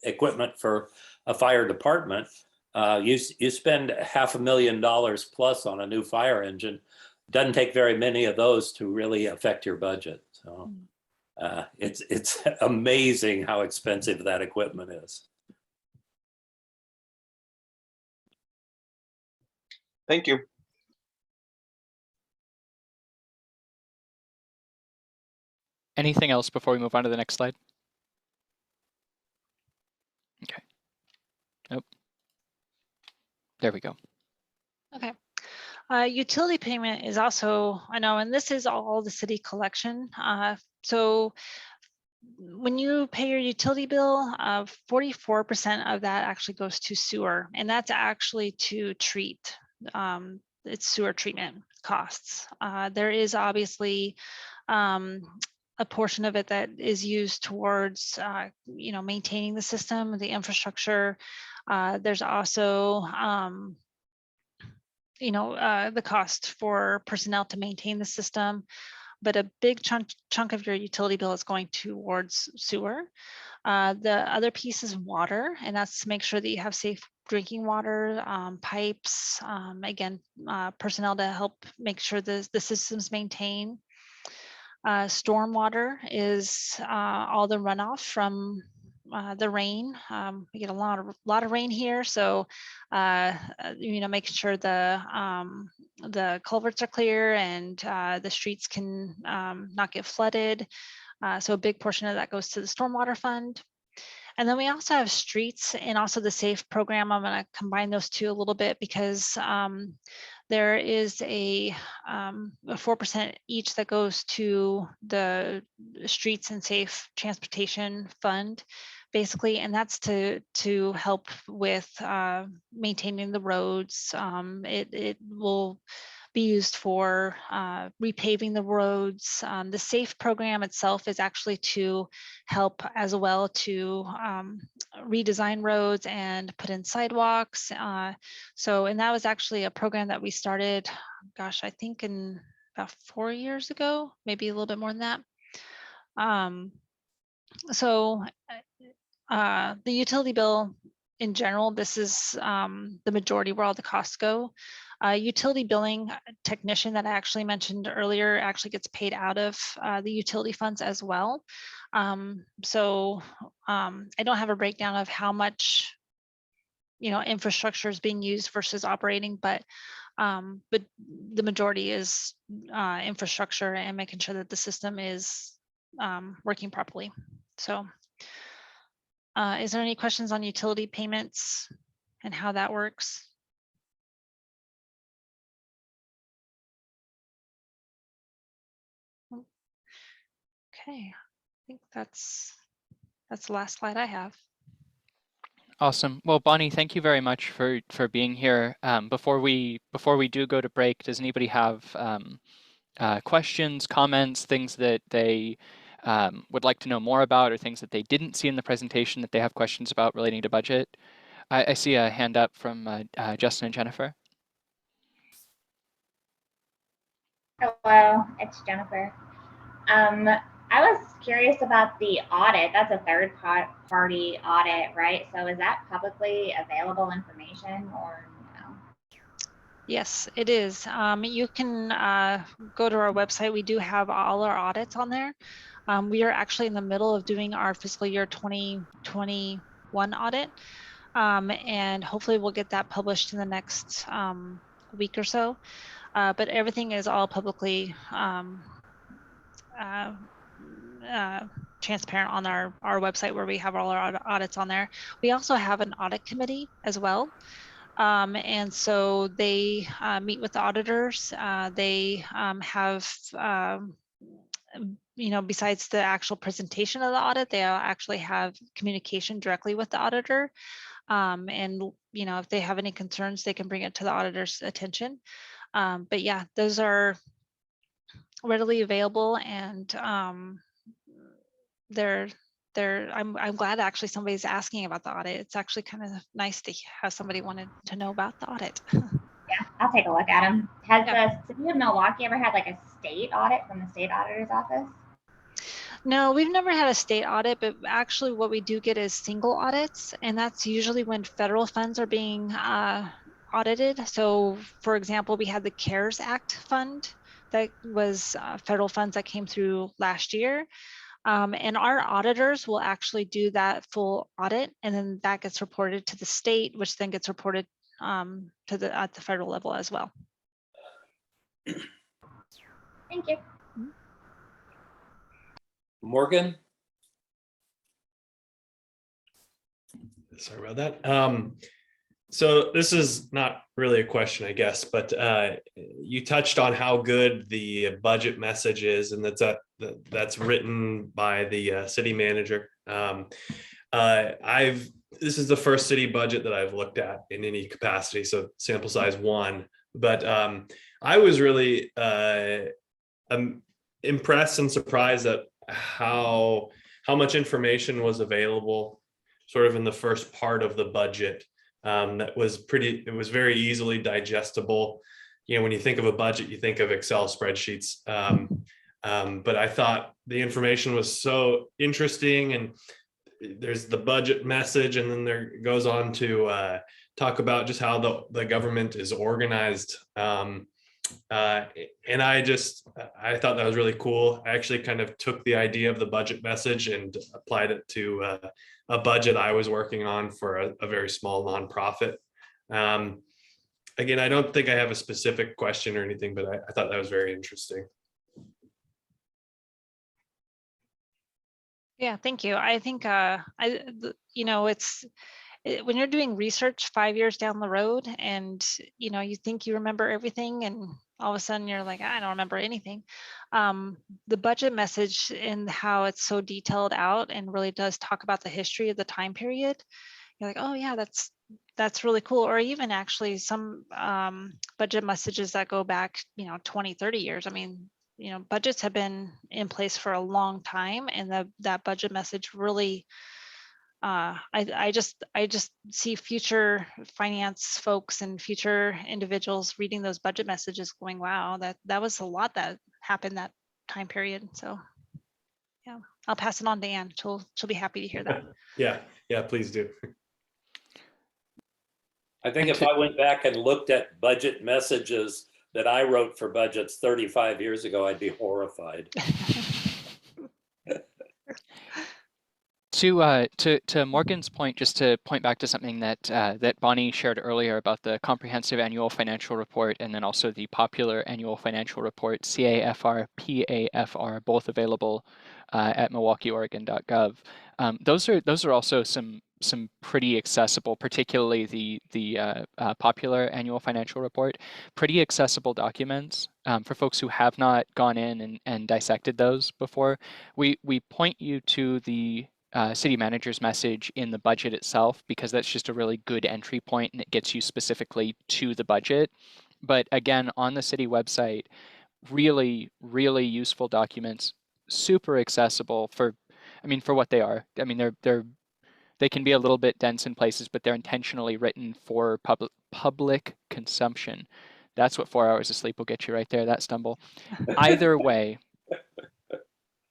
equipment for a fire department, you spend $500,000 plus on a new fire engine. Doesn't take very many of those to really affect your budget. So it's amazing how expensive that equipment is. Thank you. Anything else before we move on to the next slide? Okay. Nope. There we go. Okay. Utility payment is also, I know, and this is all the city collection. So when you pay your utility bill, 44% of that actually goes to sewer, and that's actually to treat. It's sewer treatment costs. There is obviously a portion of it that is used towards, maintaining the system, the infrastructure. There's also the cost for personnel to maintain the system, but a big chunk of your utility bill is going towards sewer. The other piece is water, and that's to make sure that you have safe drinking water, pipes, personnel to help make sure the system's maintained. Stormwater is all the runoff from the rain. We get a lot of rain here, so making sure the culverts are clear and the streets can not get flooded. So a big portion of that goes to the stormwater fund. And then we also have streets and also the SAFE program. I'm going to combine those two a little bit because there is a 4% each that goes to the streets and safe transportation fund, basically, and that's to help with maintaining the roads. It will be used for repaving the roads. The SAFE program itself is actually to help as well to redesign roads and put in sidewalks. And that was actually a program that we started, I think in about 4 years ago, maybe a little bit more than that. The utility bill in general, this is the majority where all the costs go. Utility billing technician that I actually mentioned earlier actually gets paid out of the utility funds as well. I don't have a breakdown of how much infrastructure is being used versus operating, but the majority is infrastructure and making sure that the system is working properly. So is there any questions on utility payments and how that works? Okay, I think that's the last slide I have. Awesome. Well, Bonnie, thank you very much for being here. Before we do go to break, does anybody have questions, comments, things that they would like to know more about, or things that they didn't see in the presentation that they have questions about relating to budget. I see a hand up from Justin and Jennifer. Hello, it's Jennifer. I was curious about the audit. That's a third-party audit, right? So is that publicly available information or no? Yes, it is. You can go to our website. We do have all our audits on there. We are actually in the middle of doing our fiscal year 2021 audit. And hopefully we'll get that published in the next week or so. But everything is all publicly transparent on our website, where we have all our audits on there. We also have an audit committee as well. And so they meet with the auditors. They have, besides the actual presentation of the audit, they actually have communication directly with the auditor. And, if they have any concerns, they can bring it to the auditor's attention. But yeah, those are readily available, and I'm glad actually somebody's asking about the audit. It's actually kind of nice to have somebody wanted to know about the audit. Yeah, I'll take a look at them. Has Yeah. the City of Milwaukie ever had like a state audit from the state auditor's office? No, we've never had a state audit, but actually what we do get is single audits, and that's usually when federal funds are being audited. So for example, we had the CARES Act fund that was federal funds that came through last year. And our auditors will actually do that full audit, and then that gets reported to the state, which then gets reported at the federal level as well. Thank you. Morgan? Sorry about that. So this is not really a question, I guess, but you touched on how good the budget message is, and that's written by the city manager. This is the first city budget that I've looked at in any capacity, so sample size 1. But I was really impressed and surprised at how much information was available sort of in the first part of the budget. It was very easily digestible. When you think of a budget, you think of Excel spreadsheets. But I thought the information was so interesting, and there's the budget message, and then there goes on to talk about just how the government is organized. And I thought that was really cool. I actually kind of took the idea of the budget message and applied it to a budget I was working on for a very small nonprofit. Again, I don't think I have a specific question or anything, but I thought that was very interesting. Yeah, thank you. I think when you're doing research 5 years down the road, and you think you remember everything, and all of a sudden you're like, I don't remember anything. The budget message and how it's so detailed out and really does talk about the history of the time period. You're like, oh yeah, that's really cool. Or even actually some budget messages that go back 20, 30 years. I mean, budgets have been in place for a long time, and that budget message really, I just see future finance folks and future individuals reading those budget messages going, wow, that was a lot that happened that time period. So yeah, I'll pass it on to Ann. She'll be happy to hear that. Yeah, please do. I think if I went back and looked at budget messages that I wrote for budgets 35 years ago, I'd be horrified. To Morgan's point, just to point back to something that Bonnie shared earlier about the comprehensive annual financial report, and then also the popular annual financial report, CAFR, PAFR, both available at milwaukieoregon.gov. Those are also some pretty accessible, particularly the popular annual financial report, pretty accessible documents for folks who have not gone in and dissected those before. We point you to the city manager's message in the budget itself, because that's just a really good entry point, and it gets you specifically to the budget. But again, on the city website, really, really useful documents, super accessible for, I mean, for what they are. I mean, they can be a little bit dense in places, but they're intentionally written for public consumption. That's what 4 hours of sleep will get you right there, that stumble. Either way,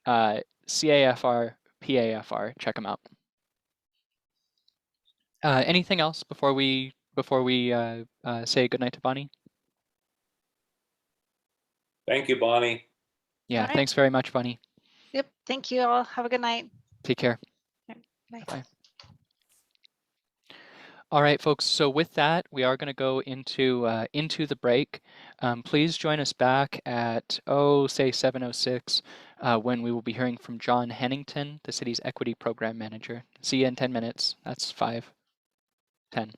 CAFR, PAFR, check them out. Anything else before we say goodnight to Bonnie? Thank you, Bonnie. Yeah, All right. thanks very much, Bonnie. Yep. Thank you all. Have a good night. Take care. Bye. Bye. All right, folks. So with that, we are going to go into the break. Please join us back at say 7:06 when we will be hearing from John Hennington, the city's equity program manager. See you in 10 minutes. That's 5:10.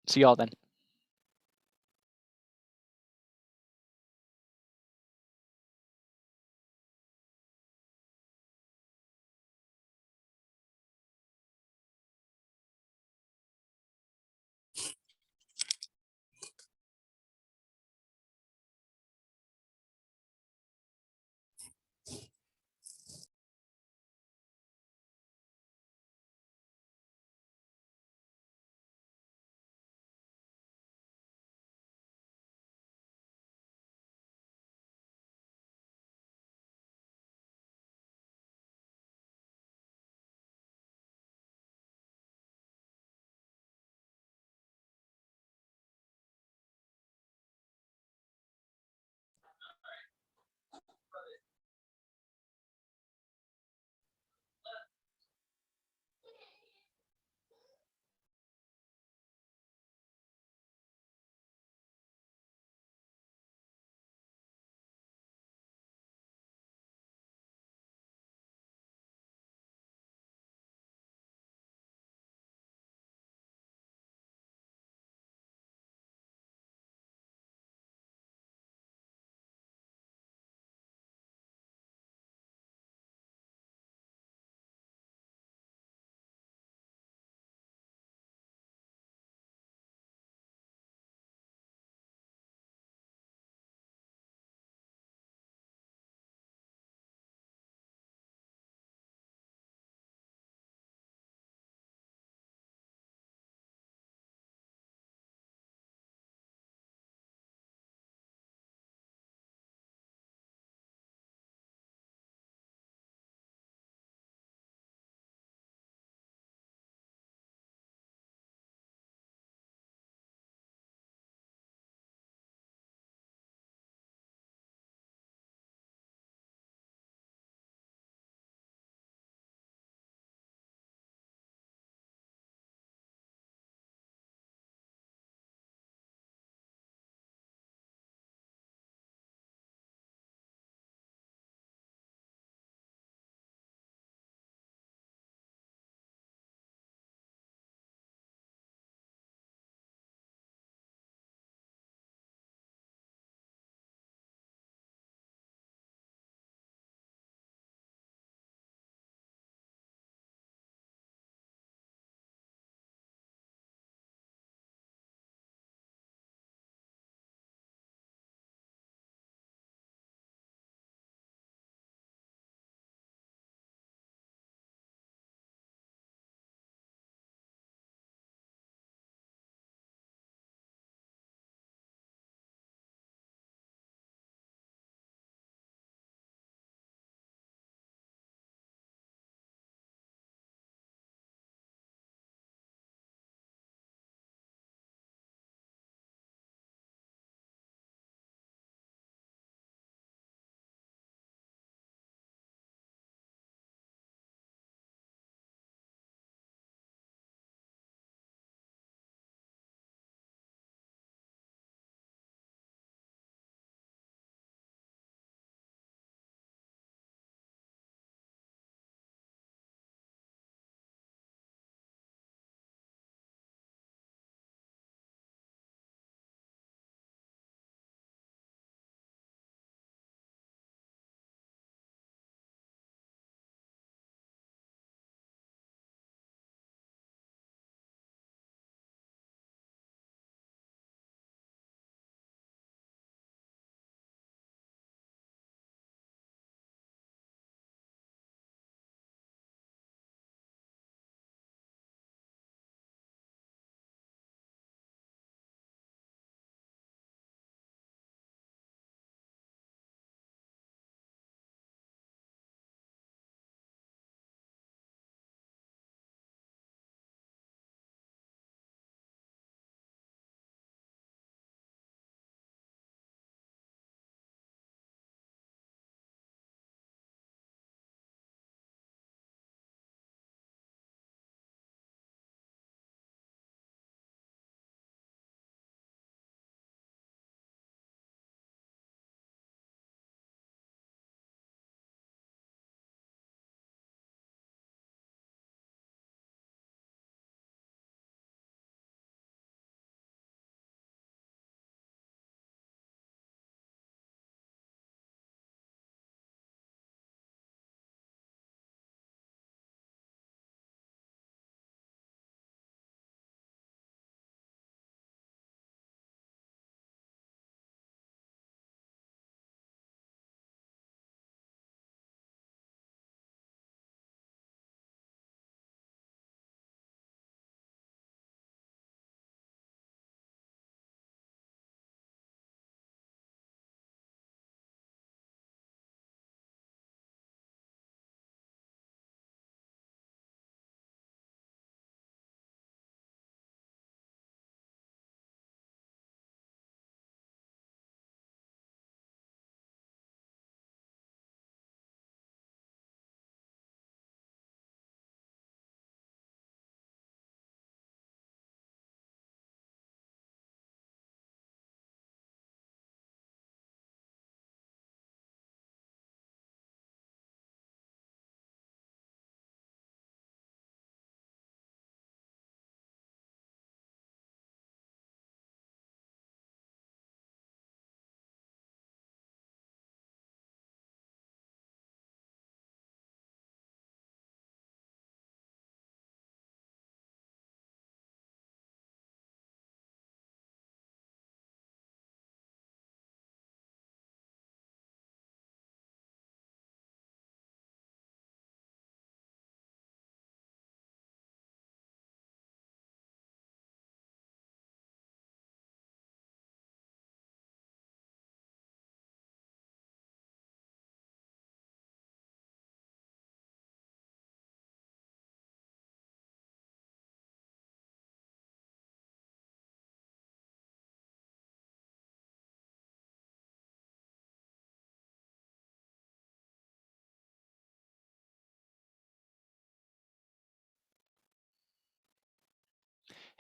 See y'all then.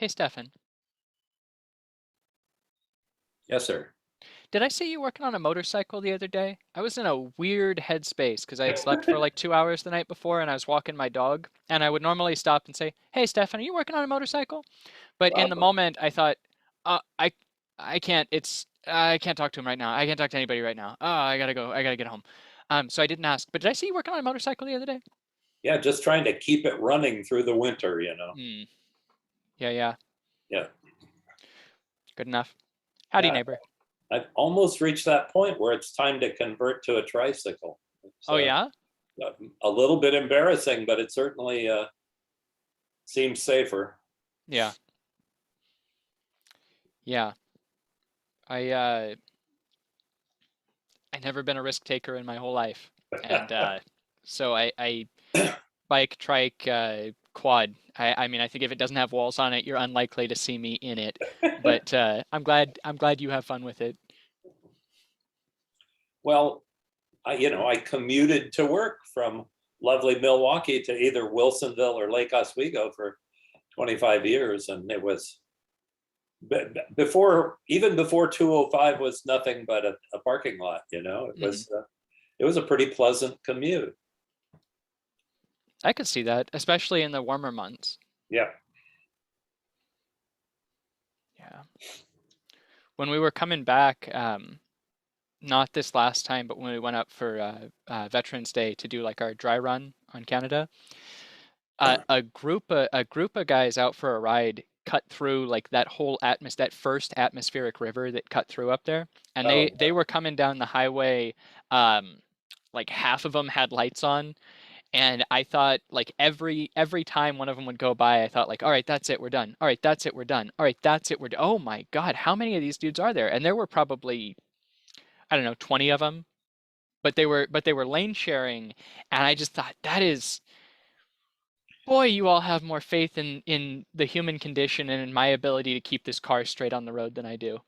Hey, Stefan, Yes, sir. did I see you working on a motorcycle the other day? I was in a weird headspace because I had slept for like 2 hours the night before and I was walking my dog. And I would normally stop and say, "Hey, Stefan, are you working on a motorcycle?" But in the Wow. moment, I thought, I can't. I can't talk to him right now. I can't talk to anybody right now. Oh, I gotta go. I gotta get home. So I didn't ask. But did I see you working on a motorcycle the other day? Yeah, just trying to keep it running through the winter, you know. Hmm. Yeah. Yeah. Good enough. Howdy, Yeah. neighbor. I've almost reached that point where it's time to convert to a tricycle. Oh, yeah? A little bit embarrassing, but it certainly seems safer. Yeah. I never been a risk taker in my whole life. And so I bike, trike, quad. I mean, I think if it doesn't have walls on it, you're unlikely to see me in it. But I'm glad you have fun with it. Well, I commuted to work from lovely Milwaukee to either Wilsonville or Lake Oswego for 25 years, and it was even before 205 was nothing but a parking lot. It was a pretty pleasant commute. I could see that, especially in the warmer months. Yeah. Yeah. When we were coming back, not this last time, but when we went up for Veterans Day to do like our dry run on Canada, a group of guys out for a ride cut through like that first atmospheric river that cut through up there, and they were coming down the highway. Like half of them had lights on, and I thought like every time one of them would go by, I thought like, all right, that's it, we're done. All right, that's it, we're done. All right, that's it, we're done. Oh my God, how many of these dudes are there? And there were probably, I don't know, 20 of them, but they were lane sharing, and I just thought that is, boy, you all have more faith in the human condition and in my ability to keep this car straight on the road than I do.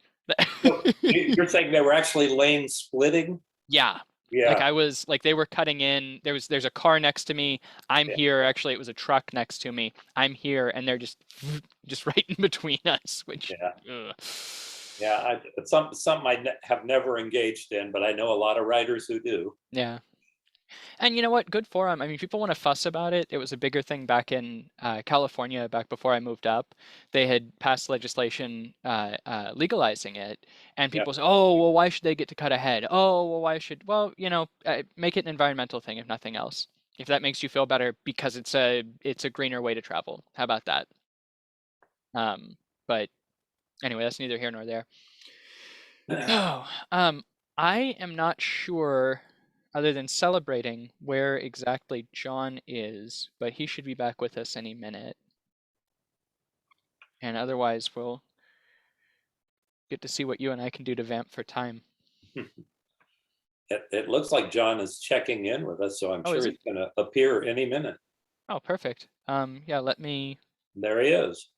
You're saying they were actually lane splitting? Yeah. Yeah. Like I was like they were cutting in. There's a car next to me. I'm here. Actually, it was a truck next to me. I'm here, and they're just right in between us. Which yeah, it's something I have never engaged in, but I know a lot of writers who do. Yeah. And you know what? Good for them. I mean, people want to fuss about it. It was a bigger thing back in California, back before I moved up. They had passed legislation legalizing it, and people say, "Oh, well, why should they get to cut ahead? Oh, well, why should?" Well, make it an environmental thing, if nothing else. If that makes you feel better, because it's a greener way to travel. How about that? But anyway, that's neither here nor there. Oh, I am not sure, other than celebrating, where exactly John is, but he should be back with us any minute. And otherwise, we'll get to see what you and I can do to vamp for time. It looks like John is checking in with us, so I'm sure he's going to appear any minute. Oh, perfect. Yeah, let me. There he is.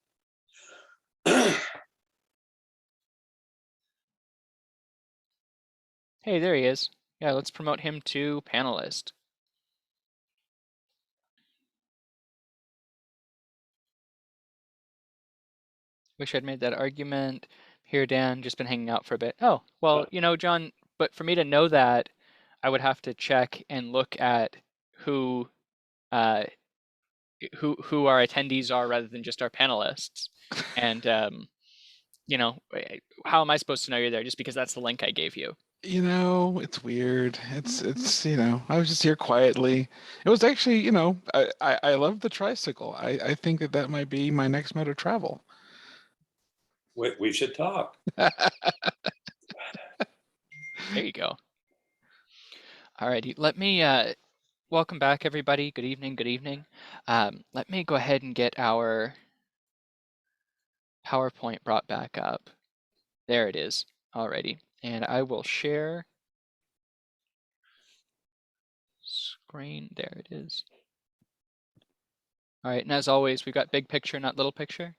Hey, there he is. Yeah, let's promote him to panelist. Wish I'd made that argument. Here, Dan, just been hanging out for a bit. Oh, well, John, but for me to know that, I would have to check and look at who our attendees are rather than just our panelists. And how am I supposed to know you're there just because that's the link I gave you? It's weird. It's I was just here quietly. It was actually, I love the tricycle. I think that might be my next mode of travel. We should talk. There you go. All righty, let me welcome back, everybody. Good evening. Good evening. Let me go ahead and get our PowerPoint brought back up. There it is. Alrighty, and I will share screen. There it is. All right, and as always, we've got big picture, not little picture.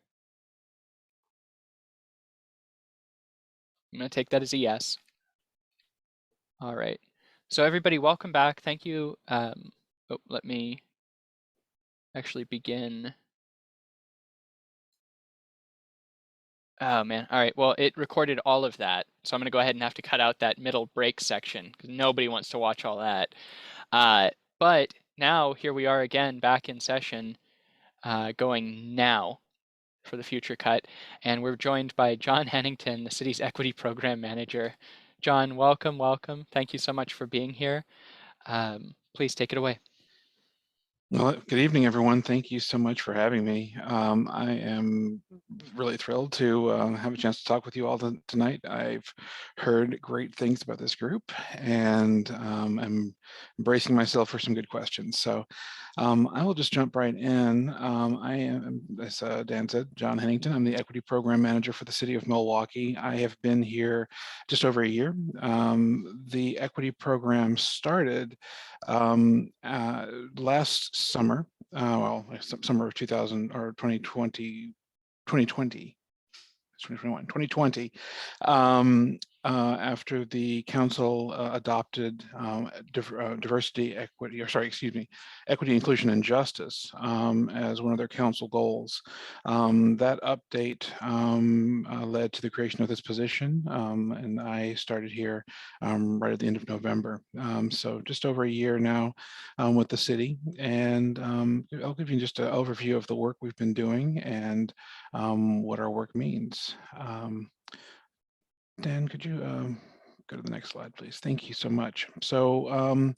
I'm going to take that as a yes. All right. So everybody, welcome back. Thank you. Let me actually begin Oh man. All right. Well, it recorded all of that. So I'm going to go ahead and have to cut out that middle break section because nobody wants to watch all that. But now here we are again back in session, going now for the future cut. And we're joined by John Hennington, the city's equity program manager. John, welcome, welcome. Thank you so much for being here. Please take it away. Well, good evening, everyone. Thank you so much for having me. I am really thrilled to have a chance to talk with you all tonight. I've heard great things about this group, and I'm bracing myself for some good questions. So I will just jump right in. I am, as Dan said, John Hennington. I'm the equity program manager for the City of Milwaukie. I have been here just over a year. The equity program started last summer, summer of 2000 or 2020, 2020, after the council adopted diversity, equity, or sorry, excuse me, equity, inclusion, and justice as one of their council goals. That update led to the creation of this position, and I started here right at the end of November. So just over a year now with the city, and I'll give you just an overview of the work we've been doing and what our work means. Dan, could you go to the next slide, please? Thank you so much. So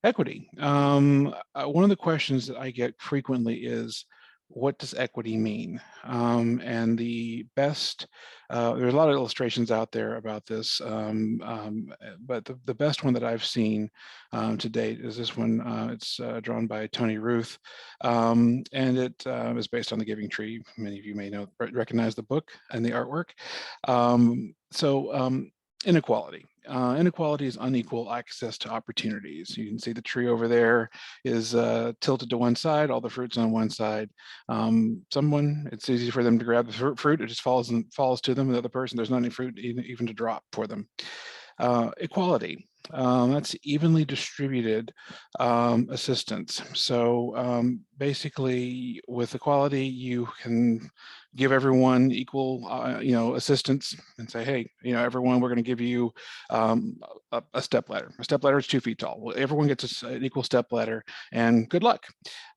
equity. One of the questions that I get frequently is, what does equity mean? And the best, there's a lot of illustrations out there about this, but the best one that I've seen to date is this one. It's drawn by Tony Ruth, and it is based on the Giving Tree. Many of you may recognize the book and the artwork. Inequality. Inequality is unequal access to opportunities. You can see the tree over there is tilted to one side, all the fruit's on one side. It's easy for them to grab the fruit, it just falls to them. The other person, there's not any fruit even to drop for them. Equality. That's evenly distributed assistance. So basically, with equality, you can give everyone equal, assistance, and say, hey, everyone, we're going to give you a step ladder. A step ladder is 2 feet tall. Everyone gets an equal step ladder, and good luck.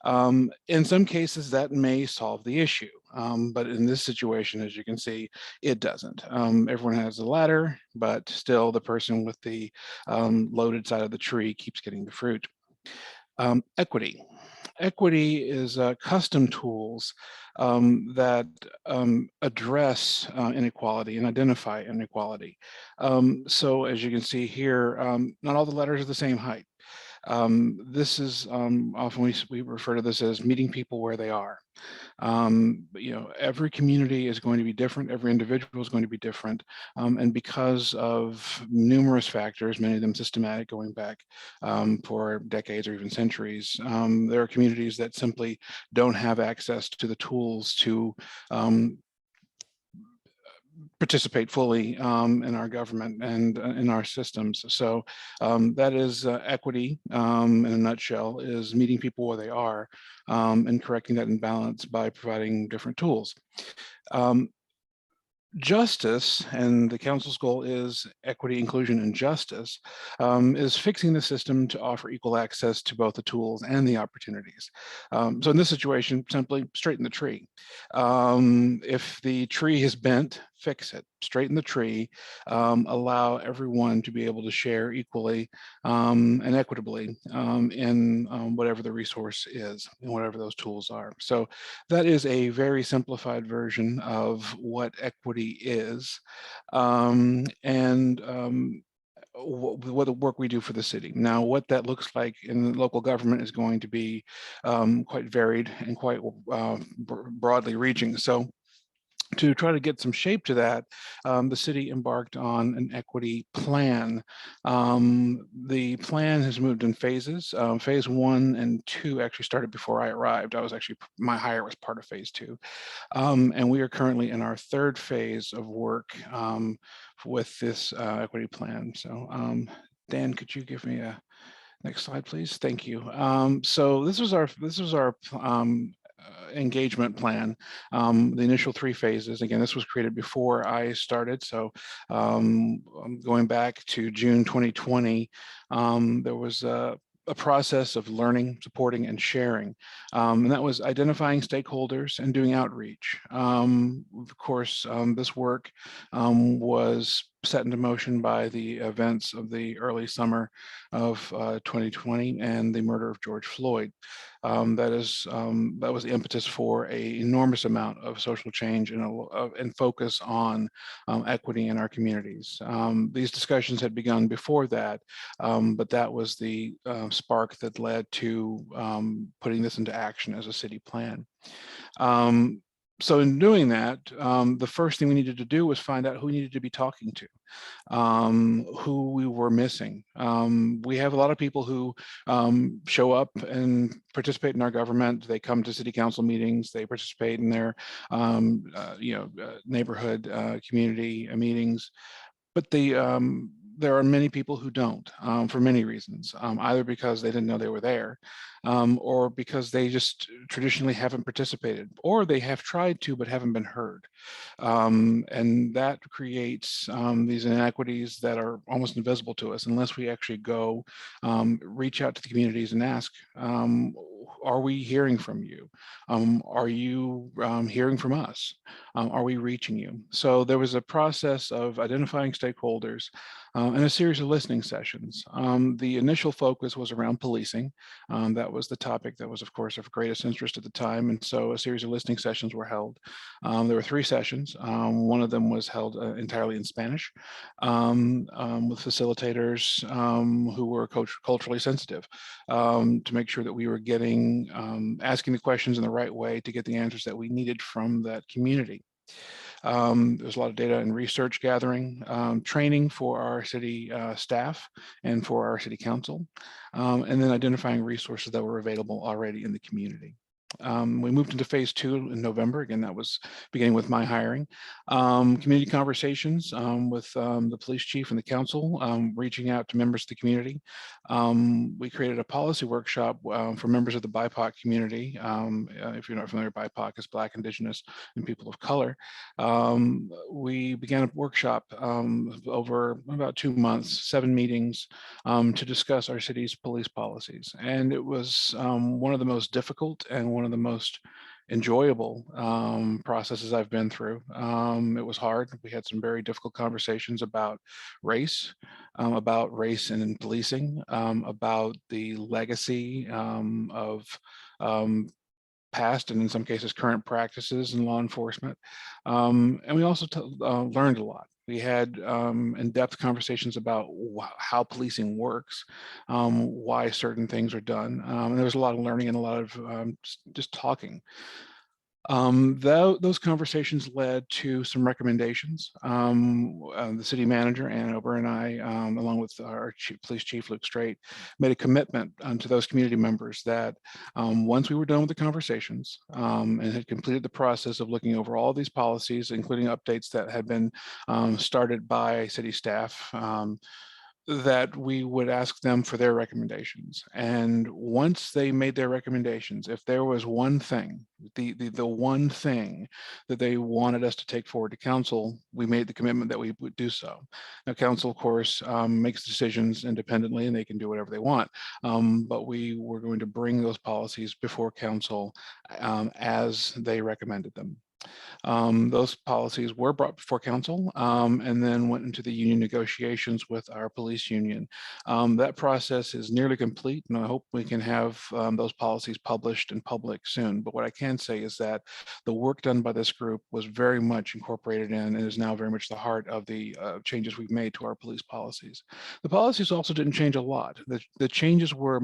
In some cases, that may solve the issue, but in this situation, as you can see, it doesn't. Everyone has a ladder, but still, the person with the loaded side of the tree keeps getting the fruit. Equity. Equity is custom tools that address inequality and identify inequality. So as you can see here, not all the letters are the same height. This is often we refer to this as meeting people where they are. Every community is going to be different. Every individual is going to be different. And because of numerous factors, many of them systematic, going back for decades or even centuries, there are communities that simply don't have access to the tools to participate fully in our government and in our systems. So that is equity in a nutshell, is meeting people where they are and correcting that imbalance by providing different tools. Justice, and the council's goal is equity, inclusion, and justice, is fixing the system to offer equal access to both the tools and the opportunities. So in this situation, simply straighten the tree. If the tree is bent, fix it, straighten the tree, allow everyone to be able to share equally and equitably in whatever the resource is and whatever those tools are. So that is a very simplified version of what equity is, what the work we do for the city. Now, what that looks like in local government is going to be quite varied and quite broadly reaching. So to try to get some shape to that, the city embarked on an equity plan. The plan has moved in phases. Phase 1 and 2 actually started before I arrived. My hire was part of phase 2. And we are currently in our 3rd phase of work with this equity plan. So Dan, could you give me a next slide, please? Thank you. So this was our engagement plan. The initial 3 phases, again, this was created before I started. So going back to June 2020, there was a process of learning, supporting, and sharing. And that was identifying stakeholders and doing outreach. Of course, this work was set into motion by the events of the early summer of 2020 and the murder of George Floyd. That was the impetus for an enormous amount of social change and focus on equity in our communities. These discussions had begun before that, but that was the spark that led to putting this into action as a city plan. So in doing that, the first thing we needed to do was find out who we needed to be talking to, who we were missing. We have a lot of people who show up and participate in our government. They come to city council meetings. They participate in their neighborhood community meetings. But there are many people who don't, for many reasons, either because they didn't know they were there, or because they just traditionally haven't participated, or they have tried to but haven't been heard. And that creates these inequities that are almost invisible to us unless we actually go reach out to the communities and ask, are we hearing from you? Are you hearing from us? Are we reaching you? So there was a process of identifying stakeholders and a series of listening sessions. The initial focus was around policing. That was the topic that was, of course, of greatest interest at the time. And so a series of listening sessions were held. There were 3 sessions. One of them was held entirely in Spanish with facilitators who were culturally sensitive to make sure that we were asking the questions in the right way to get the answers that we needed from that community. There's a lot of data and research gathering, training for our city staff and for our city council, and then identifying resources that were available already in the community. We moved into phase 2 in November. Again, that was beginning with my hiring. Community conversations with the police chief and the council, reaching out to members of the community. We created a policy workshop for members of the Bypoc community. If you're not familiar, Bypoc is Black, Indigenous, and people of color. We began a workshop over about 2 months, 7 meetings to discuss our city's police policies. And it was one of the most difficult and one of the most enjoyable processes I've been through. It was hard. We had some very difficult conversations about race and policing, about the legacy of past and in some cases current practices in law enforcement. And we also learned a lot. We had in-depth conversations about how policing works, why certain things are done. And there was a lot of learning and a lot of just talking. Those conversations led to some recommendations. The city manager, Ann Ober, and I, along with our police chief, Luke Strait, made a commitment to those community members that once we were done with the conversations and had completed the process of looking over all these policies, including updates that had been started by city staff, that we would ask them for their recommendations. And once they made their recommendations, if there was one thing, the one thing that they wanted us to take forward to council, we made the commitment that we would do so. Now, council, of course, makes decisions independently and they can do whatever they want. But we were going to bring those policies before council as they recommended them. Those policies were brought before council and then went into the union negotiations with our police union. That process is nearly complete, and I hope we can have those policies published in public soon. But what I can say is that the work done by this group was very much incorporated in and is now very much the heart of the changes we've made to our police policies. The policies also didn't change a lot. The changes were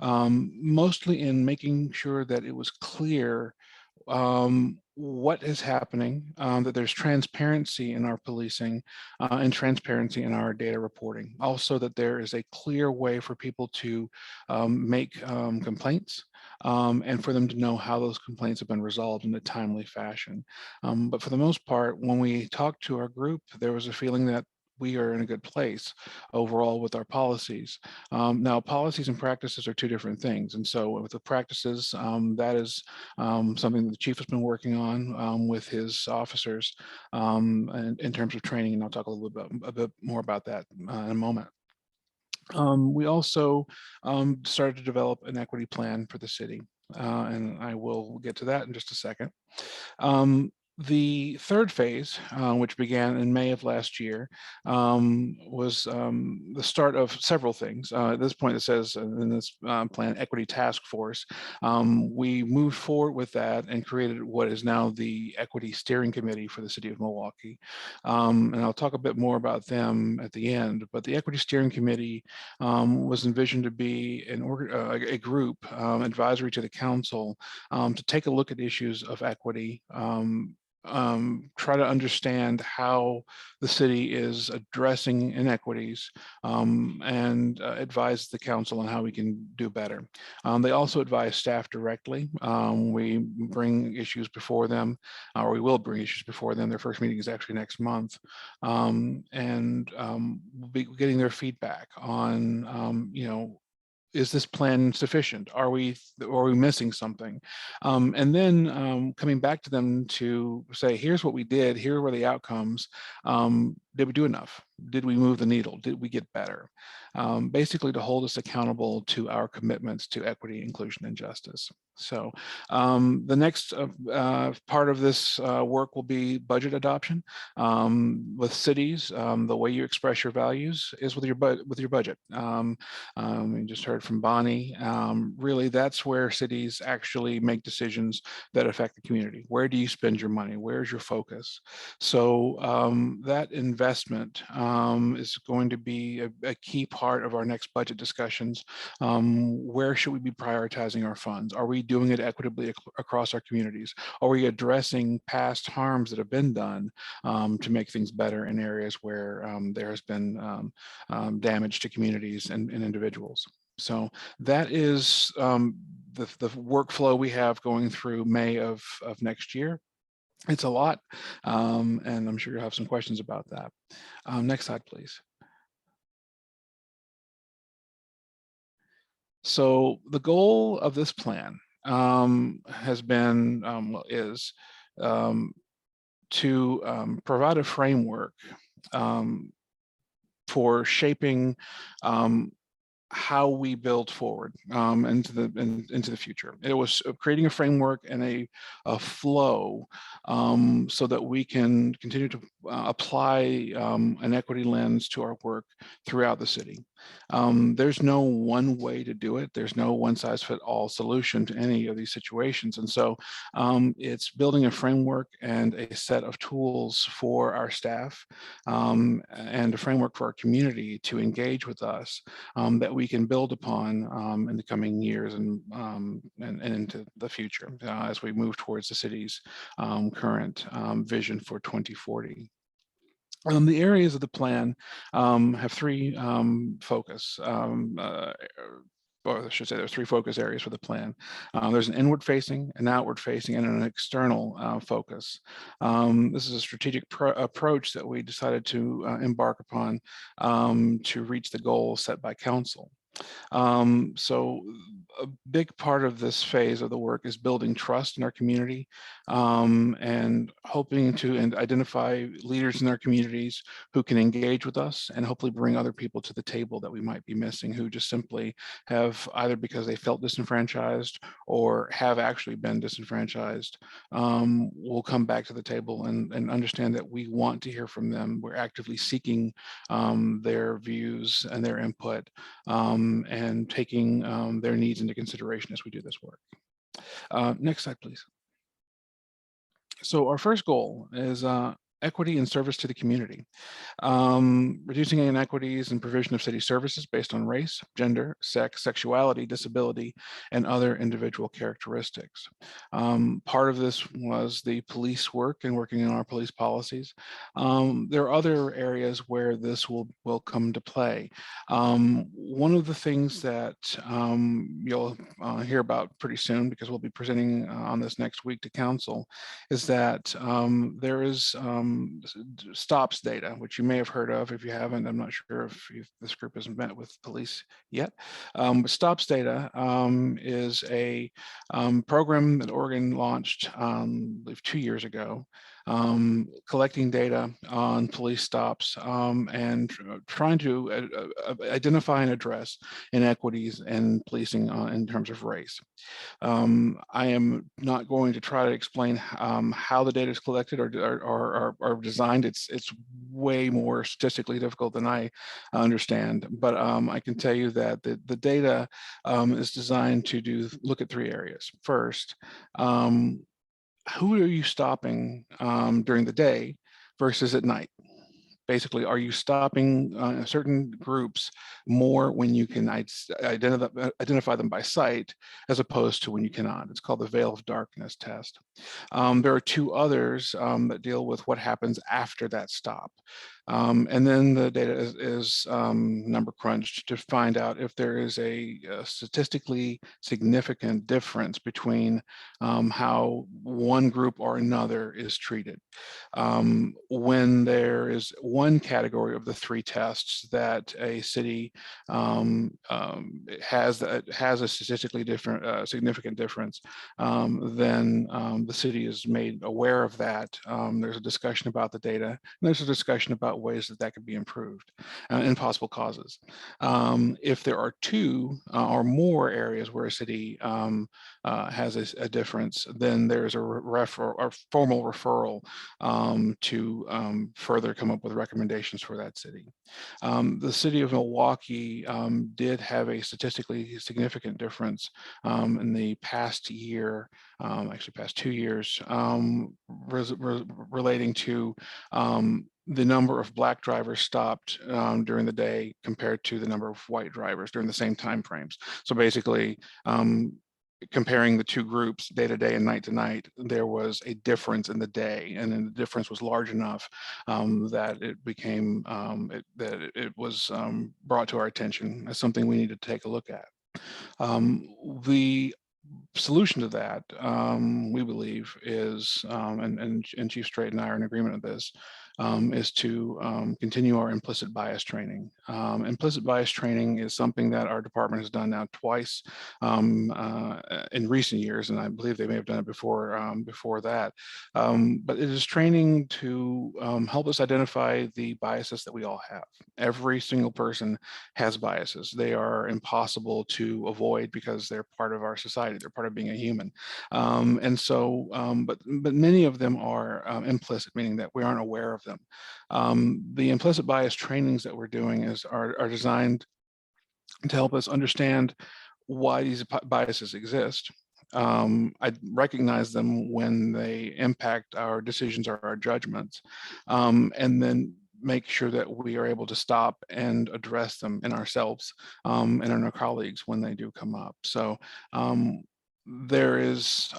mostly in making sure that it was clear what is happening, that there's transparency in our policing and transparency in our data reporting. Also that there is a clear way for people to make complaints and for them to know how those complaints have been resolved in a timely fashion. But for the most part, when we talked to our group, there was a feeling that we are in a good place overall with our policies. Now, policies and practices are two different things. And so with the practices, that is something that the chief has been working on with his officers and in terms of training. And I'll talk a bit more about that in a moment. We also started to develop an equity plan for the city, and I will get to that in just a second. The third phase, which began in May of last year, was the start of several things. At this point, it says in this plan, Equity Task Force. We moved forward with that and created what is now the Equity Steering Committee for the City of Milwaukee. And I'll talk a bit more about them at the end, but the Equity Steering Committee was envisioned to be a group advisory to the council to take a look at issues of equity, try to understand how the city is addressing inequities, and advise the council on how we can do better. They also advise staff directly. We bring issues before them, or we will bring issues before them. Their first meeting is actually next month, and we'll be getting their feedback on, is this plan sufficient? Are we missing something? And then coming back to them to say, here's what we did, here were the outcomes. Did we do enough? Did we move the needle? Did we get better? Basically to hold us accountable to our commitments to equity, inclusion, and justice. So the next part of this work will be budget adoption. With cities, the way you express your values is with your budget. We just heard from Bonnie. Really, that's where cities actually make decisions that affect the community. Where do you spend your money? Where's your focus? So that investment is going to be a key part of our next budget discussions. Where should we be prioritizing our funds? Are we doing it equitably across our communities? Are we addressing past harms that have been done to make things better in areas where there has been damage to communities and individuals? So that is the workflow we have going through May of next year. It's a lot, and I'm sure you'll have some questions about that. Next slide, please. So the goal of this plan has been, is to provide a framework for shaping how we build forward into the future. It was creating a framework and a flow so that we can continue to apply an equity lens to our work throughout the city. There's no one way to do it. There's no one size fit all solution to any of these situations. And so it's building a framework and a set of tools for our staff and a framework for our community to engage with us that we can build upon in the coming years and into the future as we move towards the city's current vision for 2040. The areas of the plan have three focus, or I should say there's three focus areas for the plan. There's an inward facing, an outward facing, and an external focus. This is a strategic approach that we decided to embark upon to reach the goal set by council. So a big part of this phase of the work is building trust in our community and hoping to identify leaders in our communities who can engage with us and hopefully bring other people to the table that we might be missing, who just simply have either because they felt disenfranchised or have actually been disenfranchised, will come back to the table and understand that we want to hear from them. We're actively seeking their views and their input and taking their needs into consideration as we do this work. Next slide, please. So our first goal is equity and service to the community. Reducing inequities and provision of city services based on race, gender, sex, sexuality, disability, and other individual characteristics. Part of this was the police work and working on our police policies. There are other areas where this will come to play. One of the things that you'll hear about pretty soon, because we'll be presenting on this next week to council, is that there is stops data, which you may have heard of. If you haven't, I'm not sure if this group hasn't met with police yet. But stops data is a program that Oregon launched, I believe 2 years ago, collecting data on police stops and trying to identify and address inequities in policing in terms of race. I am not going to try to explain how the data is collected or designed. It's way more statistically difficult than I understand, but I can tell you that the data is designed to look at 3 areas. First, who are you stopping during the day versus at night? Basically, are you stopping certain groups more when you can identify them by sight as opposed to when you cannot? It's called the veil of darkness test. There are 2 others that deal with what happens after that stop. And then the data is number crunched to find out if there is a statistically significant difference between how one group or another is treated. When there is one category of the 3 tests that a city has a statistically different significant difference, then the city is made aware of that. There's a discussion about the data, and there's a discussion about ways that could be improved and possible causes. If there are 2 or more areas where a city has a difference, then there's a formal referral to further come up with recommendations for that city. The city of Milwaukee did have a statistically significant difference in the past year, actually past 2 years, relating to the number of Black drivers stopped during the day compared to the number of white drivers during the same time frames. So basically, comparing the 2 groups, day to day and night to night, there was a difference in the day, and then the difference was large enough that it became it was brought to our attention as something we need to take a look at. The solution to that, we believe, is, and Chief Strait and I are in agreement with this, is to continue our implicit bias training. Implicit bias training is something that our department has done now twice in recent years, and I believe they may have done it before that. But it is training to help us identify the biases that we all have. Every single person has biases. They are impossible to avoid because they're part of our society. They're part of being a human. And so, but many of them are implicit, meaning that we aren't aware of them. The implicit bias trainings that we're doing are designed to help us understand why these biases exist. I recognize them when they impact our decisions or our judgments, and then make sure that we are able to stop and address them in ourselves and in our colleagues when they do come up. So there is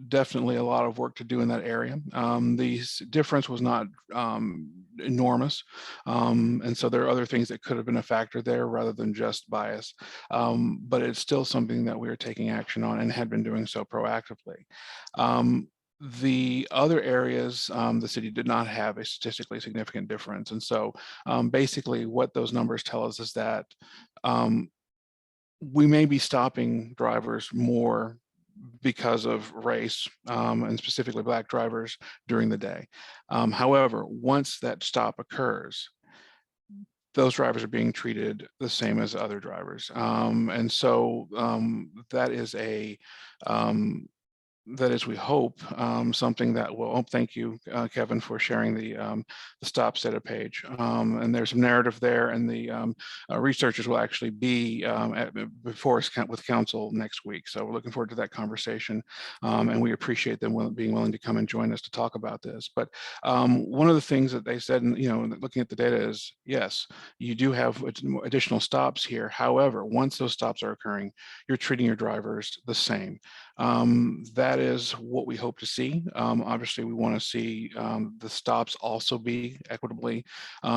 definitely a lot of work to do in that area. The difference was not enormous, and so there are other things that could have been a factor there rather than just bias, but it's still something that we are taking action on and had been doing so proactively. The other areas, the city did not have a statistically significant difference. And so basically what those numbers tell us is that we may be stopping drivers more because of race, and specifically Black drivers during the day. However, once that stop occurs, those drivers are being treated the same as other drivers. And so that is that is, we hope, something that will, thank you, Kevin, for sharing the stop data page. And there's some narrative there, and the researchers will actually be before us with council next week. So we're looking forward to that conversation, and we appreciate them being willing to come and join us to talk about this. But one of the things that they said, and looking at the data, is yes, you do have additional stops here. However, once those stops are occurring, you're treating your drivers the same. That is what we hope to see. Obviously, we want to see the stops also be equitably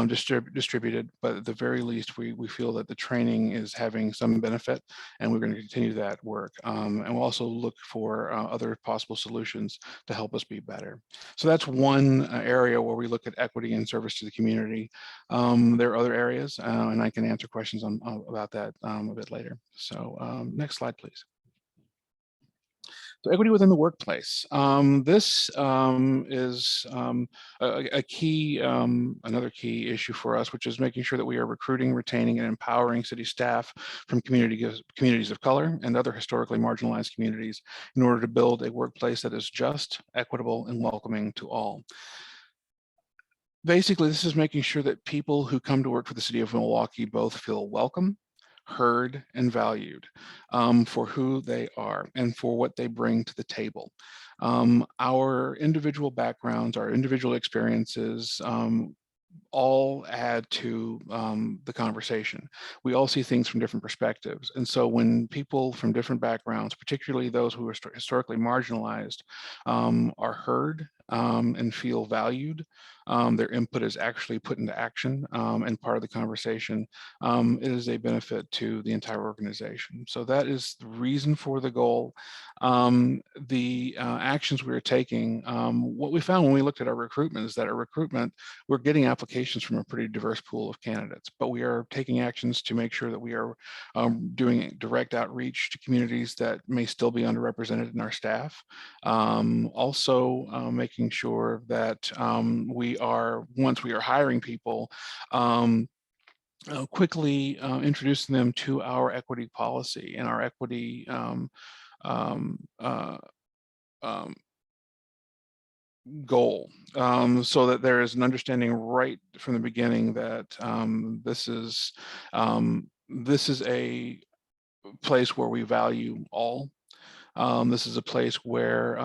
distributed, but at the very least, we feel that the training is having some benefit, and we're going to continue that work. And we'll also look for other possible solutions to help us be better. So that's one area where we look at equity and service to the community. There are other areas, and I can answer questions about that a bit later. So next slide, please. So equity within the workplace. This is a key, another key issue for us, which is making sure that we are recruiting, retaining, and empowering city staff from communities of color and other historically marginalized communities in order to build a workplace that is just, equitable, and welcoming to all. Basically, this is making sure that people who come to work for the City of Milwaukee both feel welcome, heard, and valued for who they are and for what they bring to the table. Our individual backgrounds, our individual experiences, all add to the conversation. We all see things from different perspectives. And so when people from different backgrounds, particularly those who are historically marginalized, are heard and feel valued, their input is actually put into action and part of the conversation, it is a benefit to the entire organization. So that is the reason for the goal. The actions we are taking, what we found when we looked at our recruitment is that our recruitment, we're getting applications from a pretty diverse pool of candidates, but we are taking actions to make sure that we are doing direct outreach to communities that may still be underrepresented in our staff. Also making sure that we are, once we are hiring people, quickly introducing them to our equity policy and our equity goal, so that there is an understanding right from the beginning that this is a place where we value all. This is a place where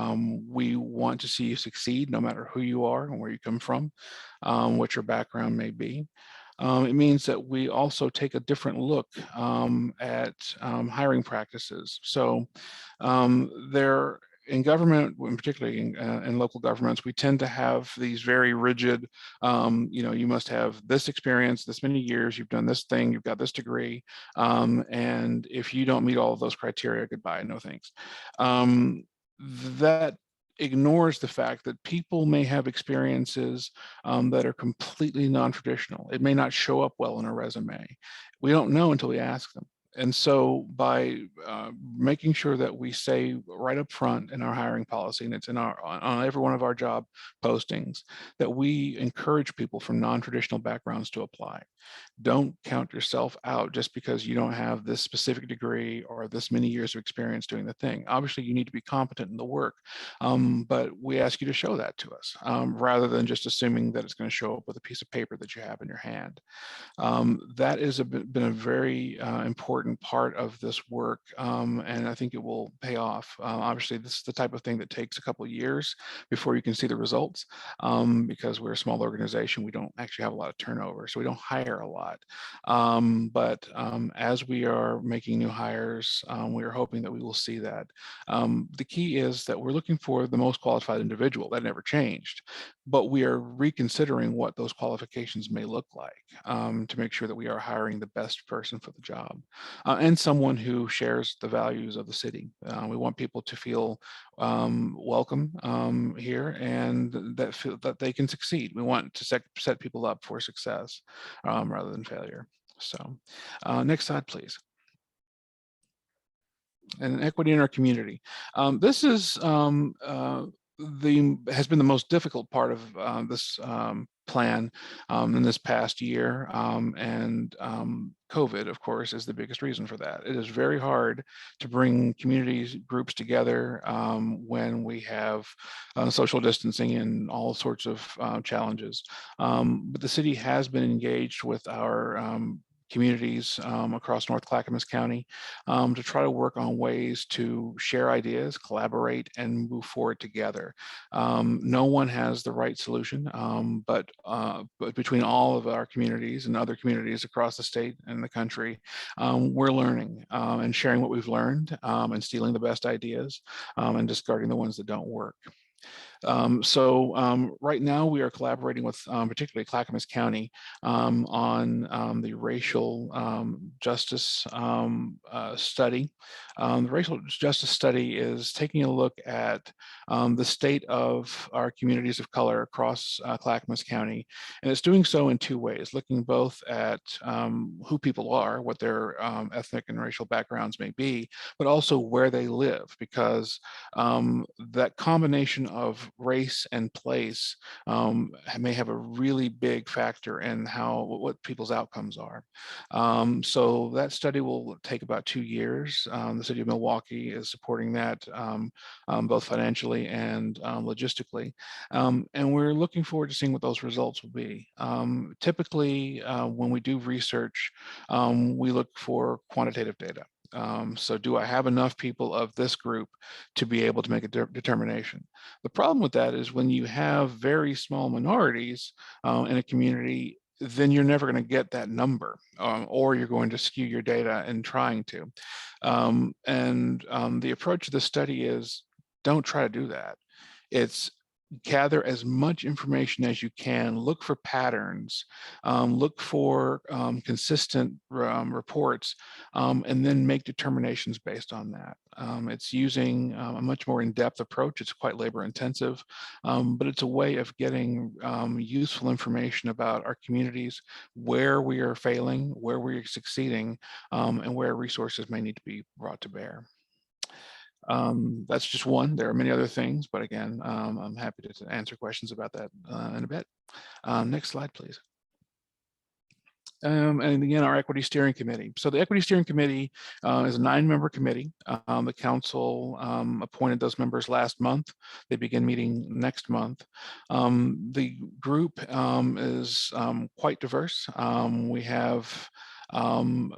we want to see you succeed, no matter who you are and where you come from, what your background may be. It means that we also take a different look at hiring practices. So in government, and particularly in local governments, we tend to have these very rigid, you must have this experience, this many years, you've done this thing, you've got this degree, and if you don't meet all of those criteria, goodbye, no thanks. That ignores the fact that people may have experiences that are completely non-traditional. It may not show up well in a resume. We don't know until we ask them. And so by making sure that we say right up front in our hiring policy, and it's in on every one of our job postings, that we encourage people from non-traditional backgrounds to apply. Don't count yourself out just because you don't have this specific degree or this many years of experience doing the thing. Obviously, you need to be competent in the work, but we ask you to show that to us rather than just assuming that it's going to show up with a piece of paper that you have in your hand. That has been a very important part of this work, and I think it will pay off. Obviously, this is the type of thing that takes a couple of years before you can see the results, because we're a small organization. We don't actually have a lot of turnover, so we don't hire a lot. But as we are making new hires, we are hoping that we will see that. The key is that we're looking for the most qualified individual. That never changed, but we are reconsidering what those qualifications may look like to make sure that we are hiring the best person for the job. And someone who shares the values of the city. We want people to feel welcome here and that they can succeed. We want to set people up for success rather than failure. So next slide, please. And equity in our community. This is has been the most difficult part of this plan in this past year, and COVID, of course, is the biggest reason for that. It is very hard to bring communities, groups together when we have social distancing and all sorts of challenges. But the city has been engaged with our communities across North Clackamas County to try to work on ways to share ideas, collaborate, and move forward together. No one has the right solution, but between all of our communities and other communities across the state and the country, we're learning and sharing what we've learned and stealing the best ideas and discarding the ones that don't work. Right now we are collaborating with particularly Clackamas County on the racial justice study. The racial justice study is taking a look at the state of our communities of color across Clackamas County. And it's doing so in two ways, looking both at who people are, what their ethnic and racial backgrounds may be, but also where they live, because that combination of race and place may have a really big factor in what people's outcomes are. So that study will take about 2 years. The City of Milwaukie is supporting that both financially and logistically. And we're looking forward to seeing what those results will be. Typically, when we do research, we look for quantitative data. So do I have enough people of this group to be able to make a determination? The problem with that is when you have very small minorities in a community, then you're never going to get that number, or you're going to skew your data in trying to. The approach of the study is don't try to do that. It's gather as much information as you can, look for patterns, look for consistent reports, and then make determinations based on that. It's using a much more in-depth approach. It's quite labor intensive, but it's a way of getting useful information about our communities, where we are failing, where we are succeeding, and where resources may need to be brought to bear. That's just one. There are many other things, but again, I'm happy to answer questions about that in a bit. Next slide, please. And again, our Equity Steering Committee. So the Equity Steering Committee is a 9-member committee. The council appointed those members last month. They begin meeting next month. The group is quite diverse. We have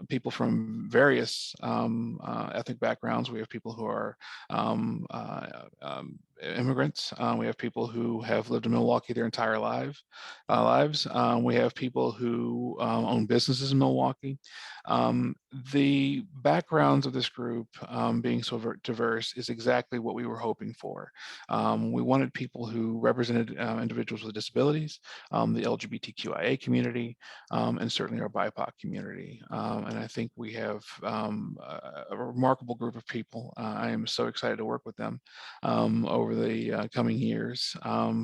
people from various ethnic backgrounds. We have people who are immigrants. We have people who have lived in Milwaukee their entire lives. We have people who own businesses in Milwaukee. The backgrounds of this group being so diverse is exactly what we were hoping for. We wanted people who represented individuals with disabilities, the LGBTQIA community, and certainly our Bypoc community. And I think we have a remarkable group of people. I am so excited to work with them over the coming years.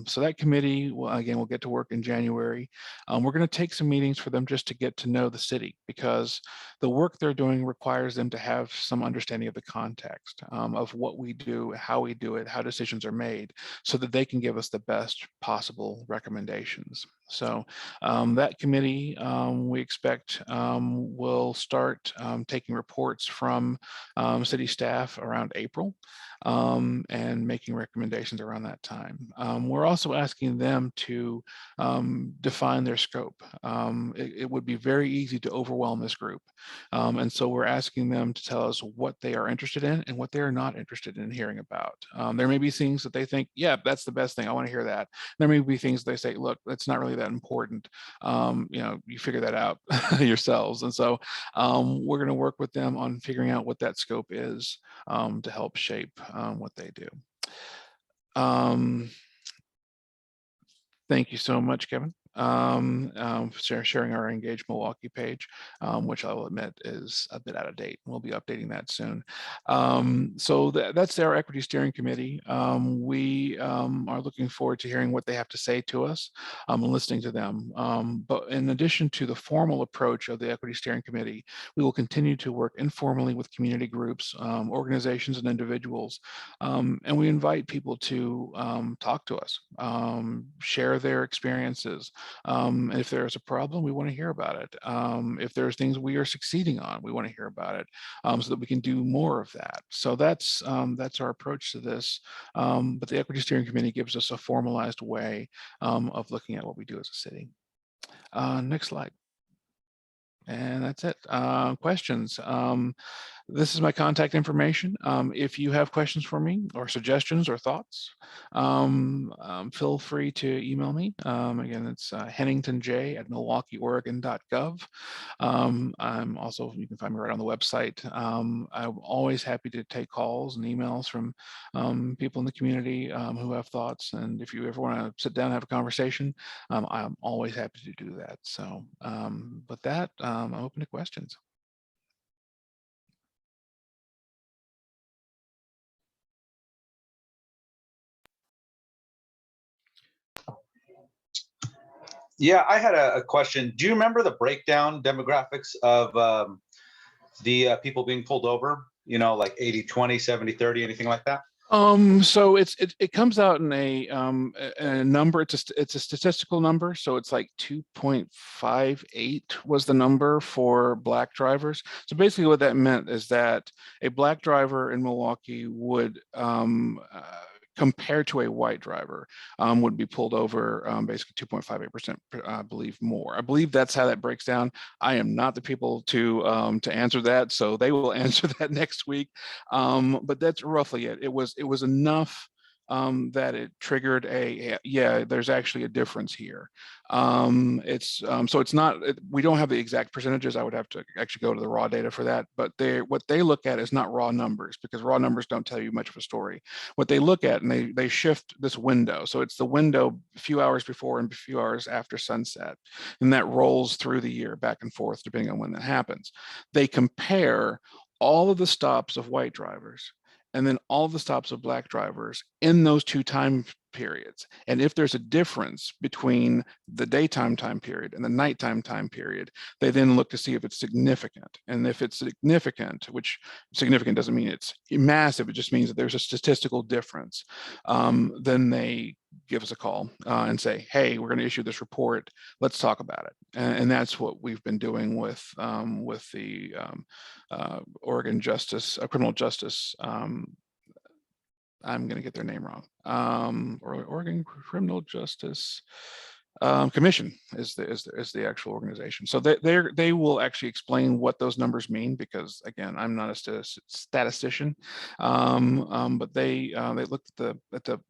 So that committee, will get to work in January. We're going to take some meetings for them just to get to know the city, because the work they're doing requires them to have some understanding of the context of what we do, how we do it, how decisions are made, so that they can give us the best possible recommendations. So that committee, we expect will start taking reports from city staff around April and making recommendations around that time. We're also asking them to define their scope. It would be very easy to overwhelm this group. And so we're asking them to tell us what they are interested in and what they are not interested in hearing about. There may be things that they think, yeah, that's the best thing, I want to hear that. There may be things they say, look, that's not really that important. You figure that out yourselves. And so we're going to work with them on figuring out what that scope is to help shape what they do. Thank you so much, Kevin, for sharing our Engage Milwaukee page, which I will admit is a bit out of date. We'll be updating that soon. So that's our Equity Steering Committee. We are looking forward to hearing what they have to say to us and listening to them. But in addition to the formal approach of the Equity Steering Committee, we will continue to work informally with community groups, organizations, and individuals. And we invite people to talk to us, share their experiences. If there's a problem, we want to hear about it. If there's things we are succeeding on, we want to hear about it so that we can do more of that. So that's our approach to this. But the Equity Steering Committee gives us a formalized way of looking at what we do as a city. Next slide. And that's it. Questions. This is my contact information. If you have questions for me or suggestions or thoughts, feel free to email me. Again, it's henningtonj@milwaukeeoregon.gov. I'm also, you can find me right on the website. I'm always happy to take calls and emails from people in the community who have thoughts. And if you ever want to sit down and have a conversation, I'm always happy to do that. So with that, I'm open to questions. Yeah, I had a question. Do you remember the breakdown demographics of the people being pulled over? You know, like 80-20, 70-30, anything like that? So it comes out in a number. It's a statistical number. So it's like 2.58 was the number for black drivers. So basically what that meant is that a black driver in Milwaukee would compared to a white driver would be pulled over basically 2.58%, I believe, more. I believe that's how that breaks down. I am not the people to answer that, so they will answer that next week. But that's roughly it. It was enough that it triggered yeah, there's actually a difference here. So it's not, we don't have the exact percentages. I would have to actually go to the raw data for that, but what they look at is not raw numbers, because raw numbers don't tell you much of a story. What they look at, and they shift this window. So it's the window a few hours before and a few hours after sunset. And that rolls through the year back and forth, depending on when that happens. They compare all of the stops of white drivers and then all the stops of black drivers in those two time periods. And if there's a difference between the daytime time period and the nighttime time period, they then look to see if it's significant. And if it's significant, which significant doesn't mean it's massive, it just means that there's a statistical difference, then they give us a call and say, hey, we're going to issue this report. Let's talk about it. And that's what we've been doing with the Oregon Criminal Justice. I'm going to get their name wrong. Or Oregon Criminal Justice Commission is the actual organization. So they will actually explain what those numbers mean, because again, I'm not a statistician, but they looked at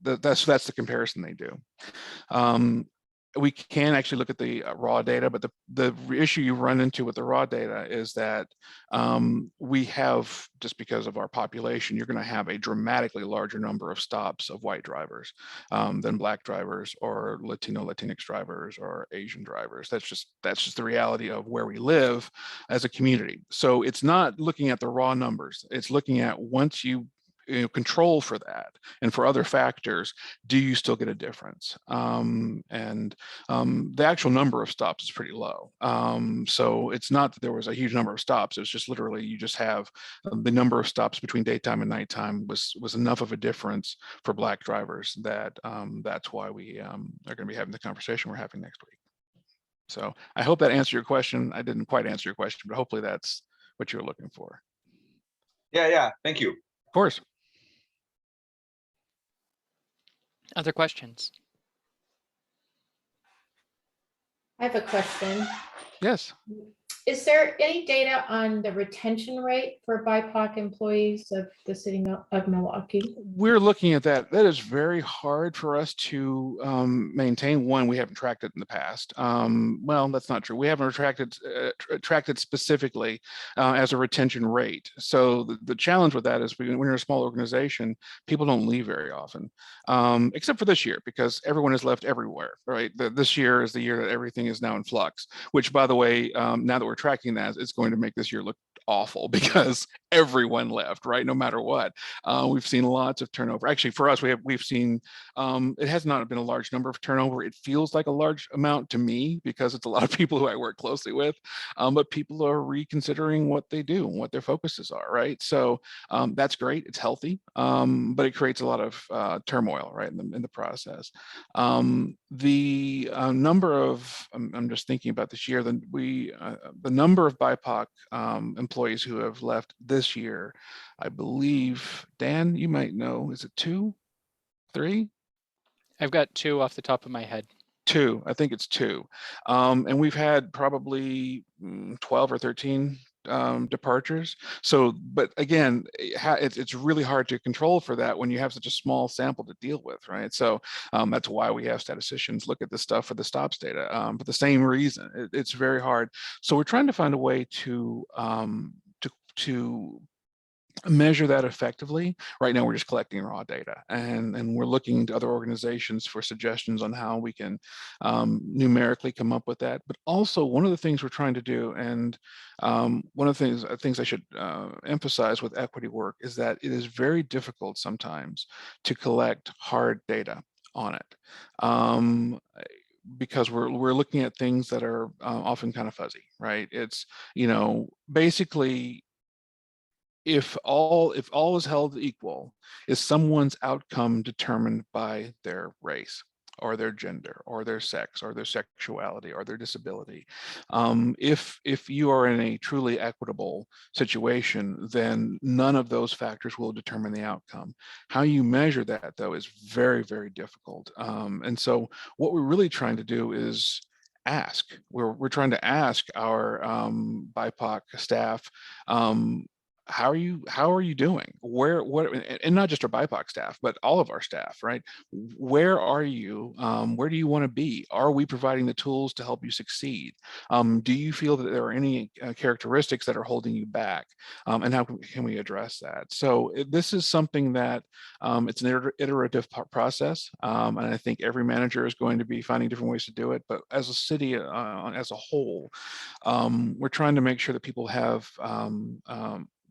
that's the comparison they do. We can actually look at the raw data, but the issue you run into with the raw data is that we have, just because of our population, you're going to have a dramatically larger number of stops of white drivers than black drivers or Latinx drivers or Asian drivers. That's just the reality of where we live as a community. So it's not looking at the raw numbers. It's looking at, once you control for that and for other factors, do you still get a difference? The actual number of stops is pretty low. So it's not that there was a huge number of stops. It's just literally, you just have the number of stops between daytime and nighttime was enough of a difference for black drivers that that's why we are going to be having the conversation we're having next week. So I hope that answered your question. I didn't quite answer your question, but hopefully that's what you were looking for. Yeah. Thank you. Of course. Other questions? I have a question. Yes. Is there any data on the retention rate for BIPOC employees of the city of Milwaukee? We're looking at that. That is very hard for us to maintain. One, we haven't tracked it in the past. Well, that's not true. We haven't tracked it specifically as a retention rate. So the challenge with that is, when you're a small organization, people don't leave very often, except for this year, because everyone has left everywhere, right? This year is the year that everything is now in flux, which, by the way, now that we're tracking that, it's going to make this year look awful, because everyone left, right? No matter what. We've seen lots of turnover. Actually, for us, we've seen, it has not been a large number of turnover. It feels like a large amount to me, because it's a lot of people who I work closely with, but people are reconsidering what they do and what their focuses are, right? So that's great. It's healthy, but it creates a lot of turmoil, right, in the process. The number of, I'm just thinking about this year, the number of BIPOC employees who have left this year, I believe, Dan, you might know, is it 2, 3? I've got 2 off the top of my head. 2. I think it's 2. And we've had probably 12 or 13 departures. So, but again, it's really hard to control for that when you have such a small sample to deal with, right? So that's why we have statisticians look at this stuff for the stops data. For the same reason, it's very hard. So we're trying to find a way to measure that effectively. Right now, we're just collecting raw data, and we're looking to other organizations for suggestions on how we can numerically come up with that. But also, one of the things we're trying to do, and one of the things I should emphasize with equity work, is that it is very difficult sometimes to collect hard data on it. Because we're looking at things that are often kind of fuzzy, right? It's, basically, if all is held equal, is someone's outcome determined by their race or their gender or their sex or their sexuality or their disability? If you are in a truly equitable situation, then none of those factors will determine the outcome. How you measure that, though, is very, very difficult. And so what we're really trying to do is ask. We're trying to ask our BIPOC staff, how are you doing? And not just our BIPOC staff, but all of our staff, right? Where are you? Where do you want to be? Are we providing the tools to help you succeed? Do you feel that there are any characteristics that are holding you back? And how can we address that? So this is something that it's an iterative process. And I think every manager is going to be finding different ways to do it. But as a city, as a whole, we're trying to make sure that people have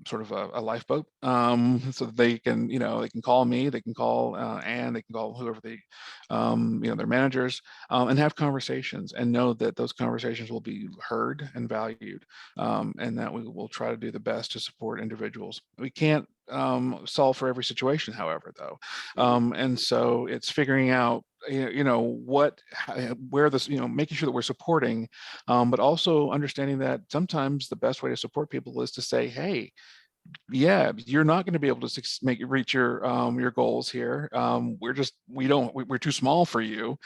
sort of a lifeboat, so that they can, they can call me, they can call Ann, they can call whoever they, their managers, and have conversations, and know that those conversations will be heard and valued, and that we will try to do the best to support individuals. We can't solve for every situation, however, though, and so it's figuring out where this, making sure that we're supporting, but also understanding that sometimes the best way to support people is to say, hey, yeah, you're not going to be able to reach your goals here. We're too small for you.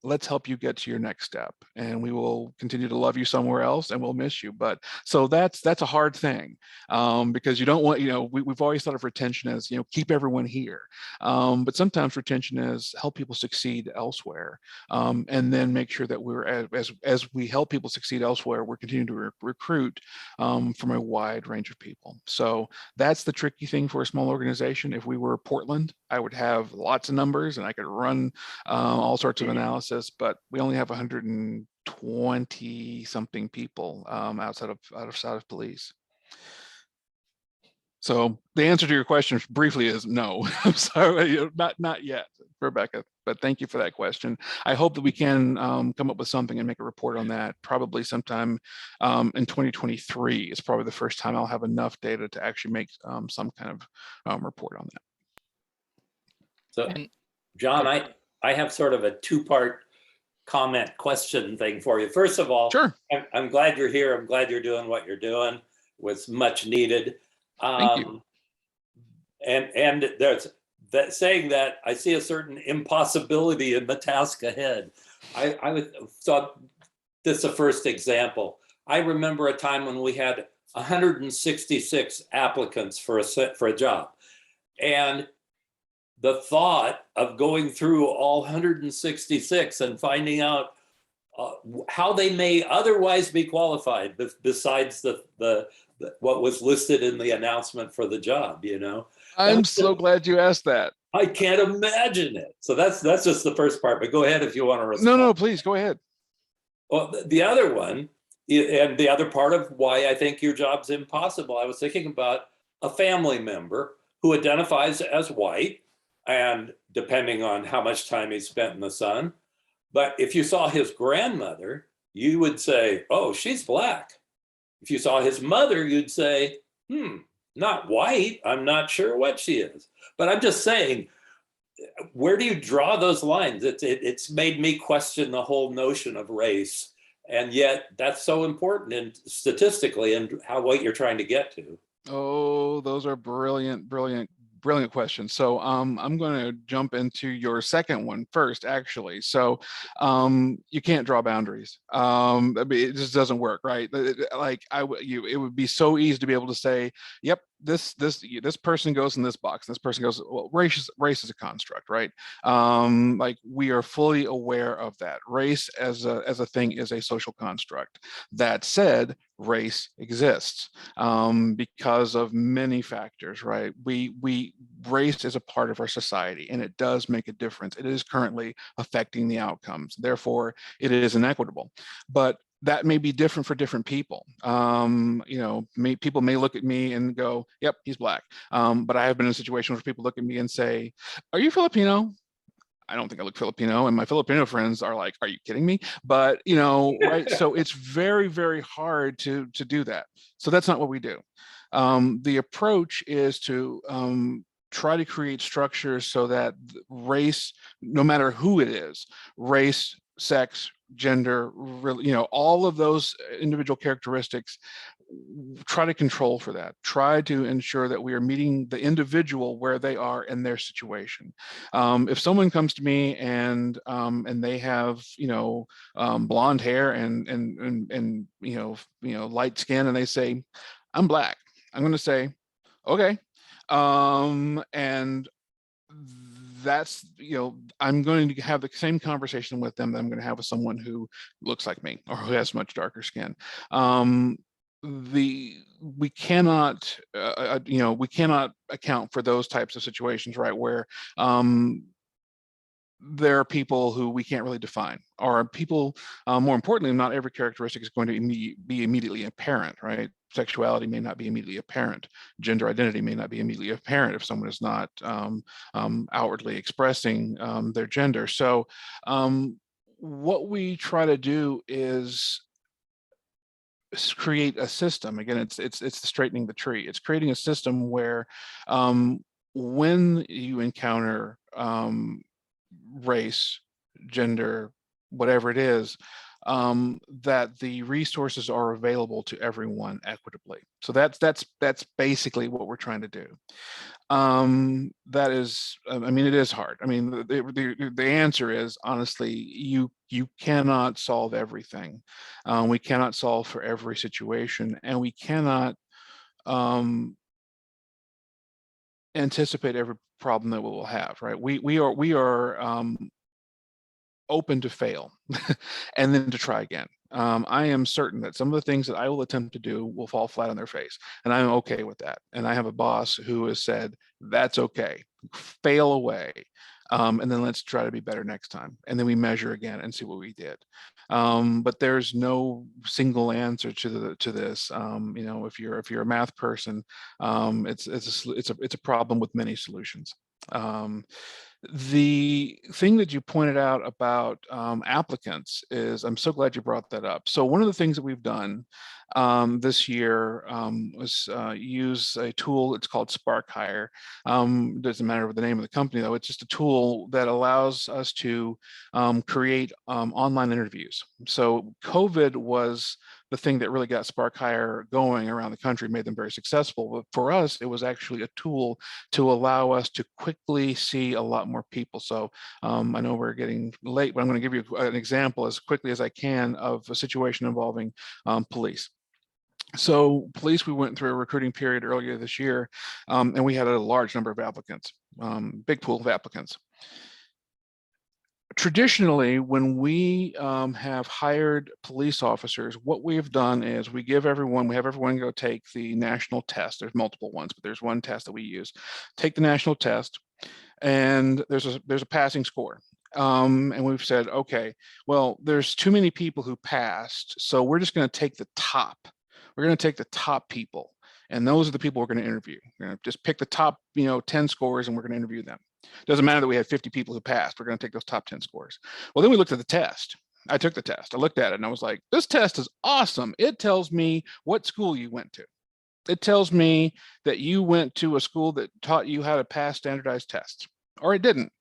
Let's help you get to your next step, and we will continue to love you somewhere else, and we'll miss you. But so that's a hard thing, because you don't want, we've always thought of retention as, keep everyone here, but sometimes retention is help people succeed elsewhere, and then make sure that we're, as we help people succeed elsewhere, we're continuing to recruit from a wide range of people. So that's the tricky thing for a small organization. If we were Portland, I would have lots of numbers and I could run all sorts of analysis, but we only have 120 something people outside of police. So the answer to your question briefly is no. I'm sorry, not yet, Rebecca, but thank you for that question. I hope that we can come up with something and make a report on that probably sometime in 2023. It's probably the first time I'll have enough data to actually make some kind of report on that. So, John, I have sort of a two-part comment question thing for you. First of all, sure. I'm glad you're here. I'm glad you're doing what you're doing. It was much needed. Thank you. And there's that saying that I see a certain impossibility in the task ahead. So this is the first example. I remember a time when we had 166 applicants for a job, and the thought of going through all 166 and finding out how they may otherwise be qualified besides the what was listed in the announcement for the job, I'm so glad you asked that. I can't imagine it. So that's just the first part, but go ahead if you want to respond. No, please go ahead. Well, the other one, and the other part of why I think your job's impossible, I was thinking about a family member who identifies as white, and depending on how much time he spent in the sun. But if you saw his grandmother, you would say, oh, she's black. If you saw his mother, you'd say, not white. I'm not sure what she is. But I'm just saying, where do you draw those lines? It's made me question the whole notion of race. And yet that's so important and statistically and what you're trying to get to. Oh, those are brilliant brilliant question. So I'm going to jump into your second one first, actually. So you can't draw boundaries. I mean, it just doesn't work, right? Like it would be so easy to be able to say, yep, this person goes in this box, this person goes. Well, race is a construct, right? Like we are fully aware of that. Race as a thing is a social construct. That said, race exists because of many factors, right? Race is a part of our society, and it does make a difference. It is currently affecting the outcomes. Therefore, it is inequitable. But that may be different for different people. People may look at me and go, "Yep, he's black." But I have been in situations where people look at me and say, "Are you Filipino?" I don't think I look Filipino, and my Filipino friends are like, "Are you kidding me?" But right? So it's very, very hard to do that. So that's not what we do. The approach is to try to create structures so that race, no matter who it is, race, sex, gender, all of those individual characteristics, try to control for that. Try to ensure that we are meeting the individual where they are in their situation. If someone comes to me and they have blonde hair and light skin, and they say, "I'm black," I'm going to say, "Okay," and that's I'm going to have the same conversation with them that I'm going to have with someone who looks like me or who has much darker skin. We cannot we cannot account for those types of situations, right, where there are people who we can't really define, or people, more importantly, not every characteristic is going to be immediately apparent, right? Sexuality may not be immediately apparent. Gender identity may not be immediately apparent if someone is not outwardly expressing their gender. So what we try to do is create a system. Again, it's straightening the tree. It's creating a system where when you encounter race, gender, whatever it is, that the resources are available to everyone equitably. So that's basically what we're trying to do. That is, I mean, it is hard. I mean, the answer is, honestly, you cannot solve everything. We cannot solve for every situation, and we cannot anticipate every problem that we will have, right? We are open to fail and then to try again. I am certain that some of the things that I will attempt to do will fall flat on their face, and I'm okay with that. And I have a boss who has said, "That's okay, fail away, and then let's try to be better next time." And then we measure again and see what we did. But there's no single answer to this. If you're a math person, it's a problem with many solutions. The thing that you pointed out about applicants is, I'm so glad you brought that up. So one of the things that we've done this year was use a tool. It's called Spark Hire. Doesn't matter the name of the company, though. It's just a tool that allows us to create online interviews. So COVID was the thing that really got Spark Hire going around the country, made them very successful. But for us, it was actually a tool to allow us to quickly see a lot more people. So I know we're getting late, but I'm going to give you an example as quickly as I can of a situation involving police. So police, we went through a recruiting period earlier this year, and we had a large number of applicants, big pool of applicants. Traditionally, when we have hired police officers, what we've done is we have everyone go take the national test. There's multiple ones, but there's one test that we use. Take the national test, and there's a passing score. And we've said, okay, well, there's too many people who passed, so we're just going to take the top. We're going to take the top people, and those are the people we're going to interview. We're going to just pick the top, 10 scores, and we're going to interview them. Doesn't matter that we had 50 people who passed. We're going to take those top 10 scores. Well, then we looked at the test. I took the test. I looked at it, and I was like, this test is awesome. It tells me what school you went to. It tells me that you went to a school that taught you how to pass standardized tests, or it didn't.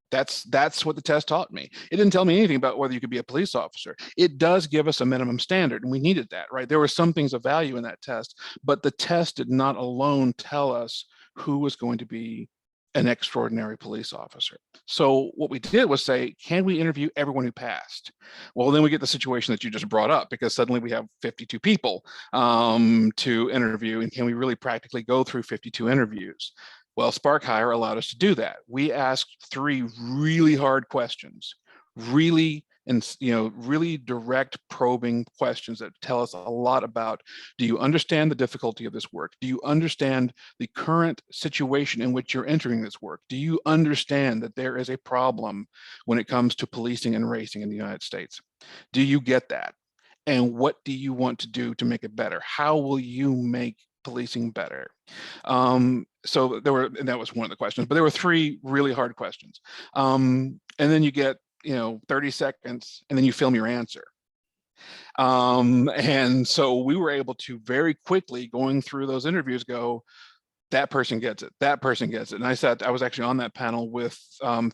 That's what the test taught me. It didn't tell me anything about whether you could be a police officer. It does give us a minimum standard, and we needed that, right? There were some things of value in that test, but the test did not alone tell us who was going to be an extraordinary police officer. So what we did was say, can we interview everyone who passed? Well, then we get the situation that you just brought up, because suddenly we have 52 people to interview, and can we really practically go through 52 interviews? Well, Spark Hire allowed us to do that. We asked 3 really hard questions, really direct probing questions that tell us a lot about, do you understand the difficulty of this work? Do you understand the current situation in which you're entering this work? Do you understand that there is a problem when it comes to policing and racing in the United States? Do you get that? And what do you want to do to make it better? How will you make policing better? So that was one of the questions, but there were 3 really hard questions. And then you get 30 seconds, and then you film your answer. And so we were able to very quickly, going through those interviews, go, that person gets it, that person gets it. And I was actually on that panel with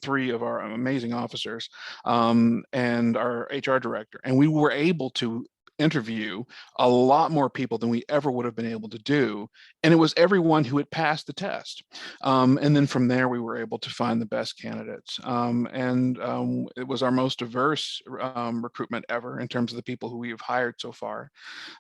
3 of our amazing officers and our HR director, and we were able to interview a lot more people than we ever would have been able to do. And it was everyone who had passed the test. And then from there, we were able to find the best candidates. It was our most diverse recruitment ever in terms of the people who we have hired so far.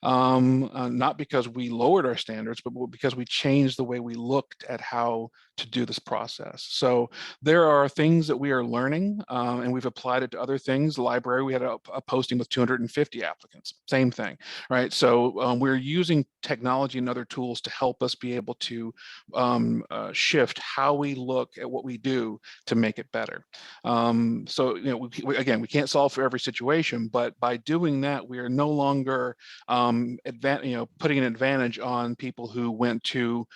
Not because we lowered our standards, but because we changed the way we looked at how to do this process. So there are things that we are learning, and we've applied it to other things. The library, we had a posting with 250 applicants, same thing, right? So we're using technology and other tools to help us be able to shift how we look at what we do to make it better. Again, we can't solve for every situation, but by doing that, we are no longer putting an advantage on people who went to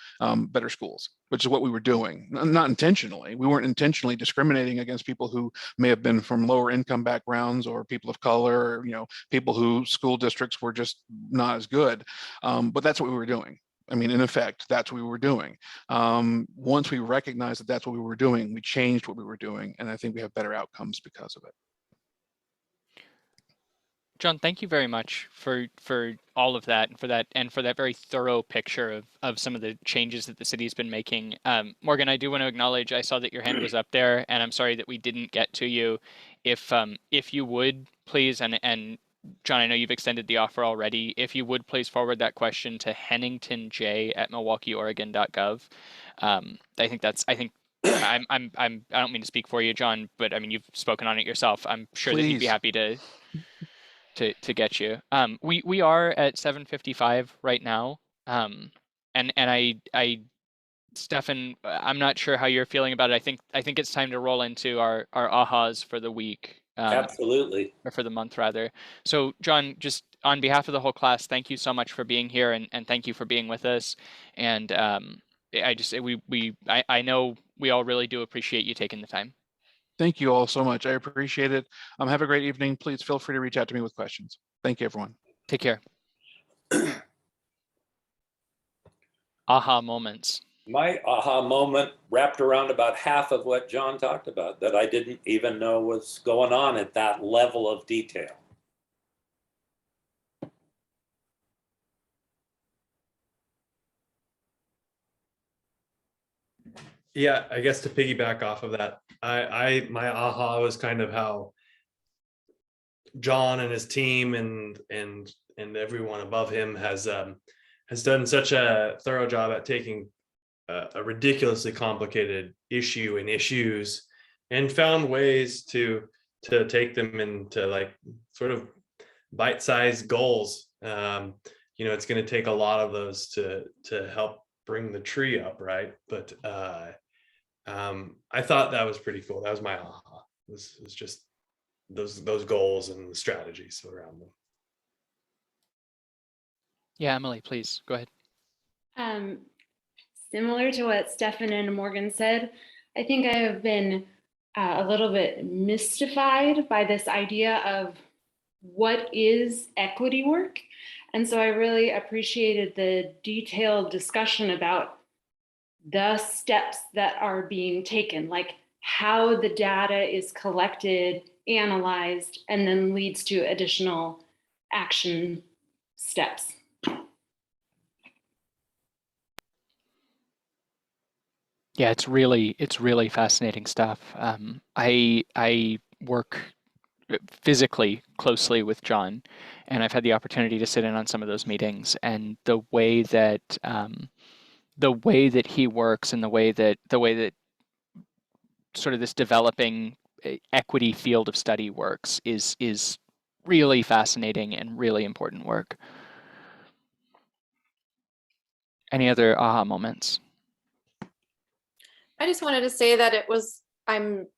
better schools, which is what we were doing. Not intentionally. We weren't intentionally discriminating against people who may have been from lower income backgrounds or people of color, or, people whose school districts were just not as good. But that's what we were doing. I mean, in effect, that's what we were doing. Once we recognized that that's what we were doing, we changed what we were doing. And I think we have better outcomes because of it. John, thank you very much for all of that and for that very thorough picture of some of the changes that the city has been making. Morgan, I do want to acknowledge, I saw that your hand was up there, and I'm sorry that we didn't get to you. If you would please, and John, I know you've extended the offer already. If you would please forward that question to henningtonj@milwaukeeoregon.gov. I don't mean to speak for you, John, but I mean, you've spoken on it yourself. I'm sure that he'd be happy to get you. We are at 7:55 right now. And Stefan, I'm not sure how you're feeling about it. I think it's time to roll into our ahas for the week. Absolutely. Or for the month rather. So John, just on behalf of the whole class, thank you so much for being here, and thank you for being with us. And I know we all really do appreciate you taking the time. Thank you all so much. I appreciate it. Have a great evening. Please feel free to reach out to me with questions. Thank you, everyone. Take care. Aha moments. My aha moment wrapped around about half of what John talked about, that I didn't even know was going on at that level of detail. Yeah, I guess to piggyback off of that, my aha was kind of how John and his team and everyone above him has done such a thorough job at taking a ridiculously complicated issue and issues and found ways to take them into like sort of bite-sized goals. It's going to take a lot of those to help bring the tree up, right? But I thought that was pretty cool. That was my aha. It was just those goals and the strategies around them. Yeah, Emily, please go ahead. Similar to what Stefan and Morgan said, I think I have been a little bit mystified by this idea of what is equity work. And so I really appreciated the detailed discussion about the steps that are being taken, like how the data is collected, analyzed, and then leads to additional action steps. Yeah, it's really fascinating stuff. I work physically closely with John, and I've had the opportunity to sit in on some of those meetings, and the way that he works and the way that sort of this developing equity field of study works is really fascinating and really important work. Any other aha moments? I just wanted to say that I'm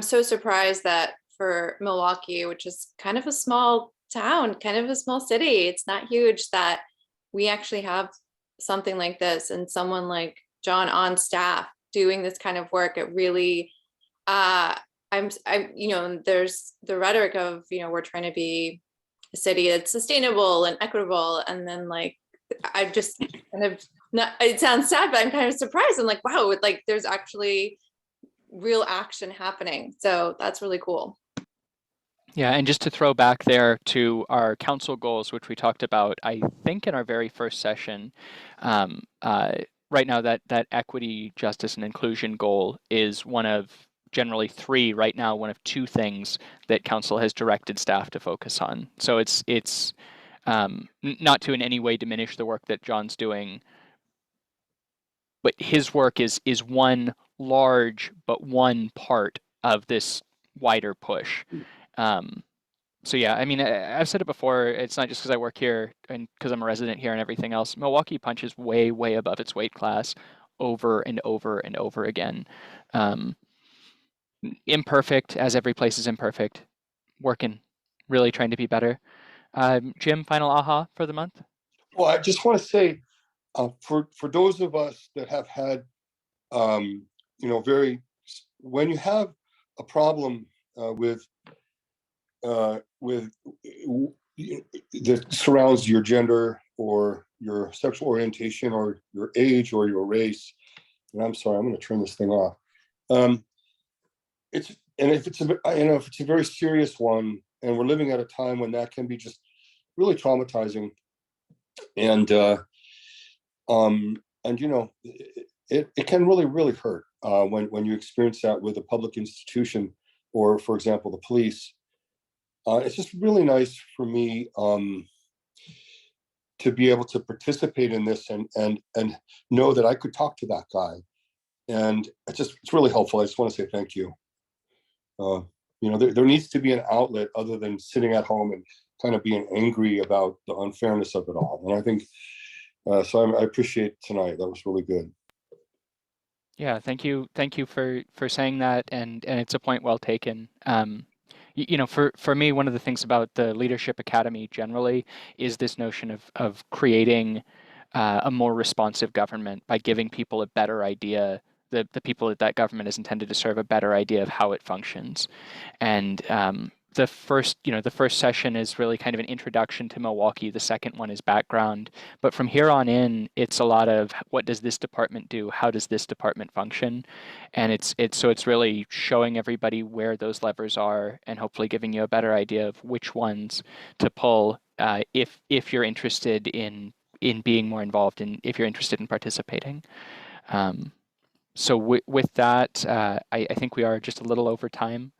so surprised that for Milwaukee, which is kind of a small town, kind of a small city, it's not huge, that we actually have something like this and someone like John on staff doing this kind of work. It really, there's the rhetoric of, we're trying to be a city that's sustainable and equitable. And then I just kind of, it sounds sad, but I'm kind of surprised. I'm like, wow, there's actually real action happening. So that's really cool. Yeah, and just to throw back there to our council goals, which we talked about, I think in our very first session, right now that equity, justice, and inclusion goal is one of generally three, right now one of two things that council has directed staff to focus on. So it's not to in any way diminish the work that John's doing, but his work is one large but one part of this wider push. So yeah, I mean, I've said it before, it's not just because I work here and because I'm a resident here and everything else. Milwaukee punches way, way above its weight class over and over and over again. Imperfect, as every place is imperfect, working, really trying to be better. Jim, final aha for the month? Well, I just want to say, for those of us that have had, when you have a problem with that surrounds your gender or your sexual orientation or your age or your race, and I'm sorry, I'm going to turn this thing off. If it's a very serious one, and we're living at a time when that can be just really traumatizing, and it can really hurt when you experience that with a public institution or, for example, the police. It's just really nice for me to be able to participate in this and know that I could talk to that guy, and it's really helpful. I just want to say thank you. There needs to be an outlet other than sitting at home and kind of being angry about the unfairness of it all. And I think so. I appreciate tonight. That was really good. Yeah, thank you for saying that, and it's a point well taken. For me, one of the things about the Leadership Academy generally is this notion of creating a more responsive government by giving people a better idea, the people that government is intended to serve, a better idea of how it functions. And the first session is really kind of an introduction to Milwaukee. The second one is background. But from here on in, it's a lot of what does this department do? How does this department function? And it's really showing everybody where those levers are and hopefully giving you a better idea of which ones to pull if you're interested in being more involved and if you're interested in participating. So with that, I think we are just a little over time.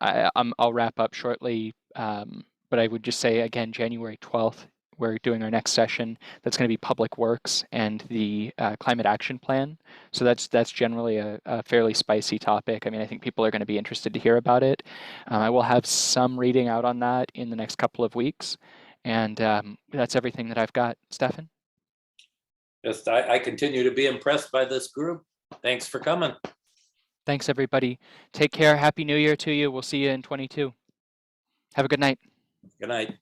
I'll wrap up shortly, but I would just say again, January 12th, we're doing our next session. That's going to be Public Works and the Climate Action Plan. So that's generally a fairly spicy topic. I mean, I think people are going to be interested to hear about it. I will have some reading out on that in the next couple of weeks. And that's everything that I've got. Stefan? Just I continue to be impressed by this group. Thanks for coming. Thanks, everybody. Take care. Happy New Year to you. We'll see you in 22. Have a good night. Good night.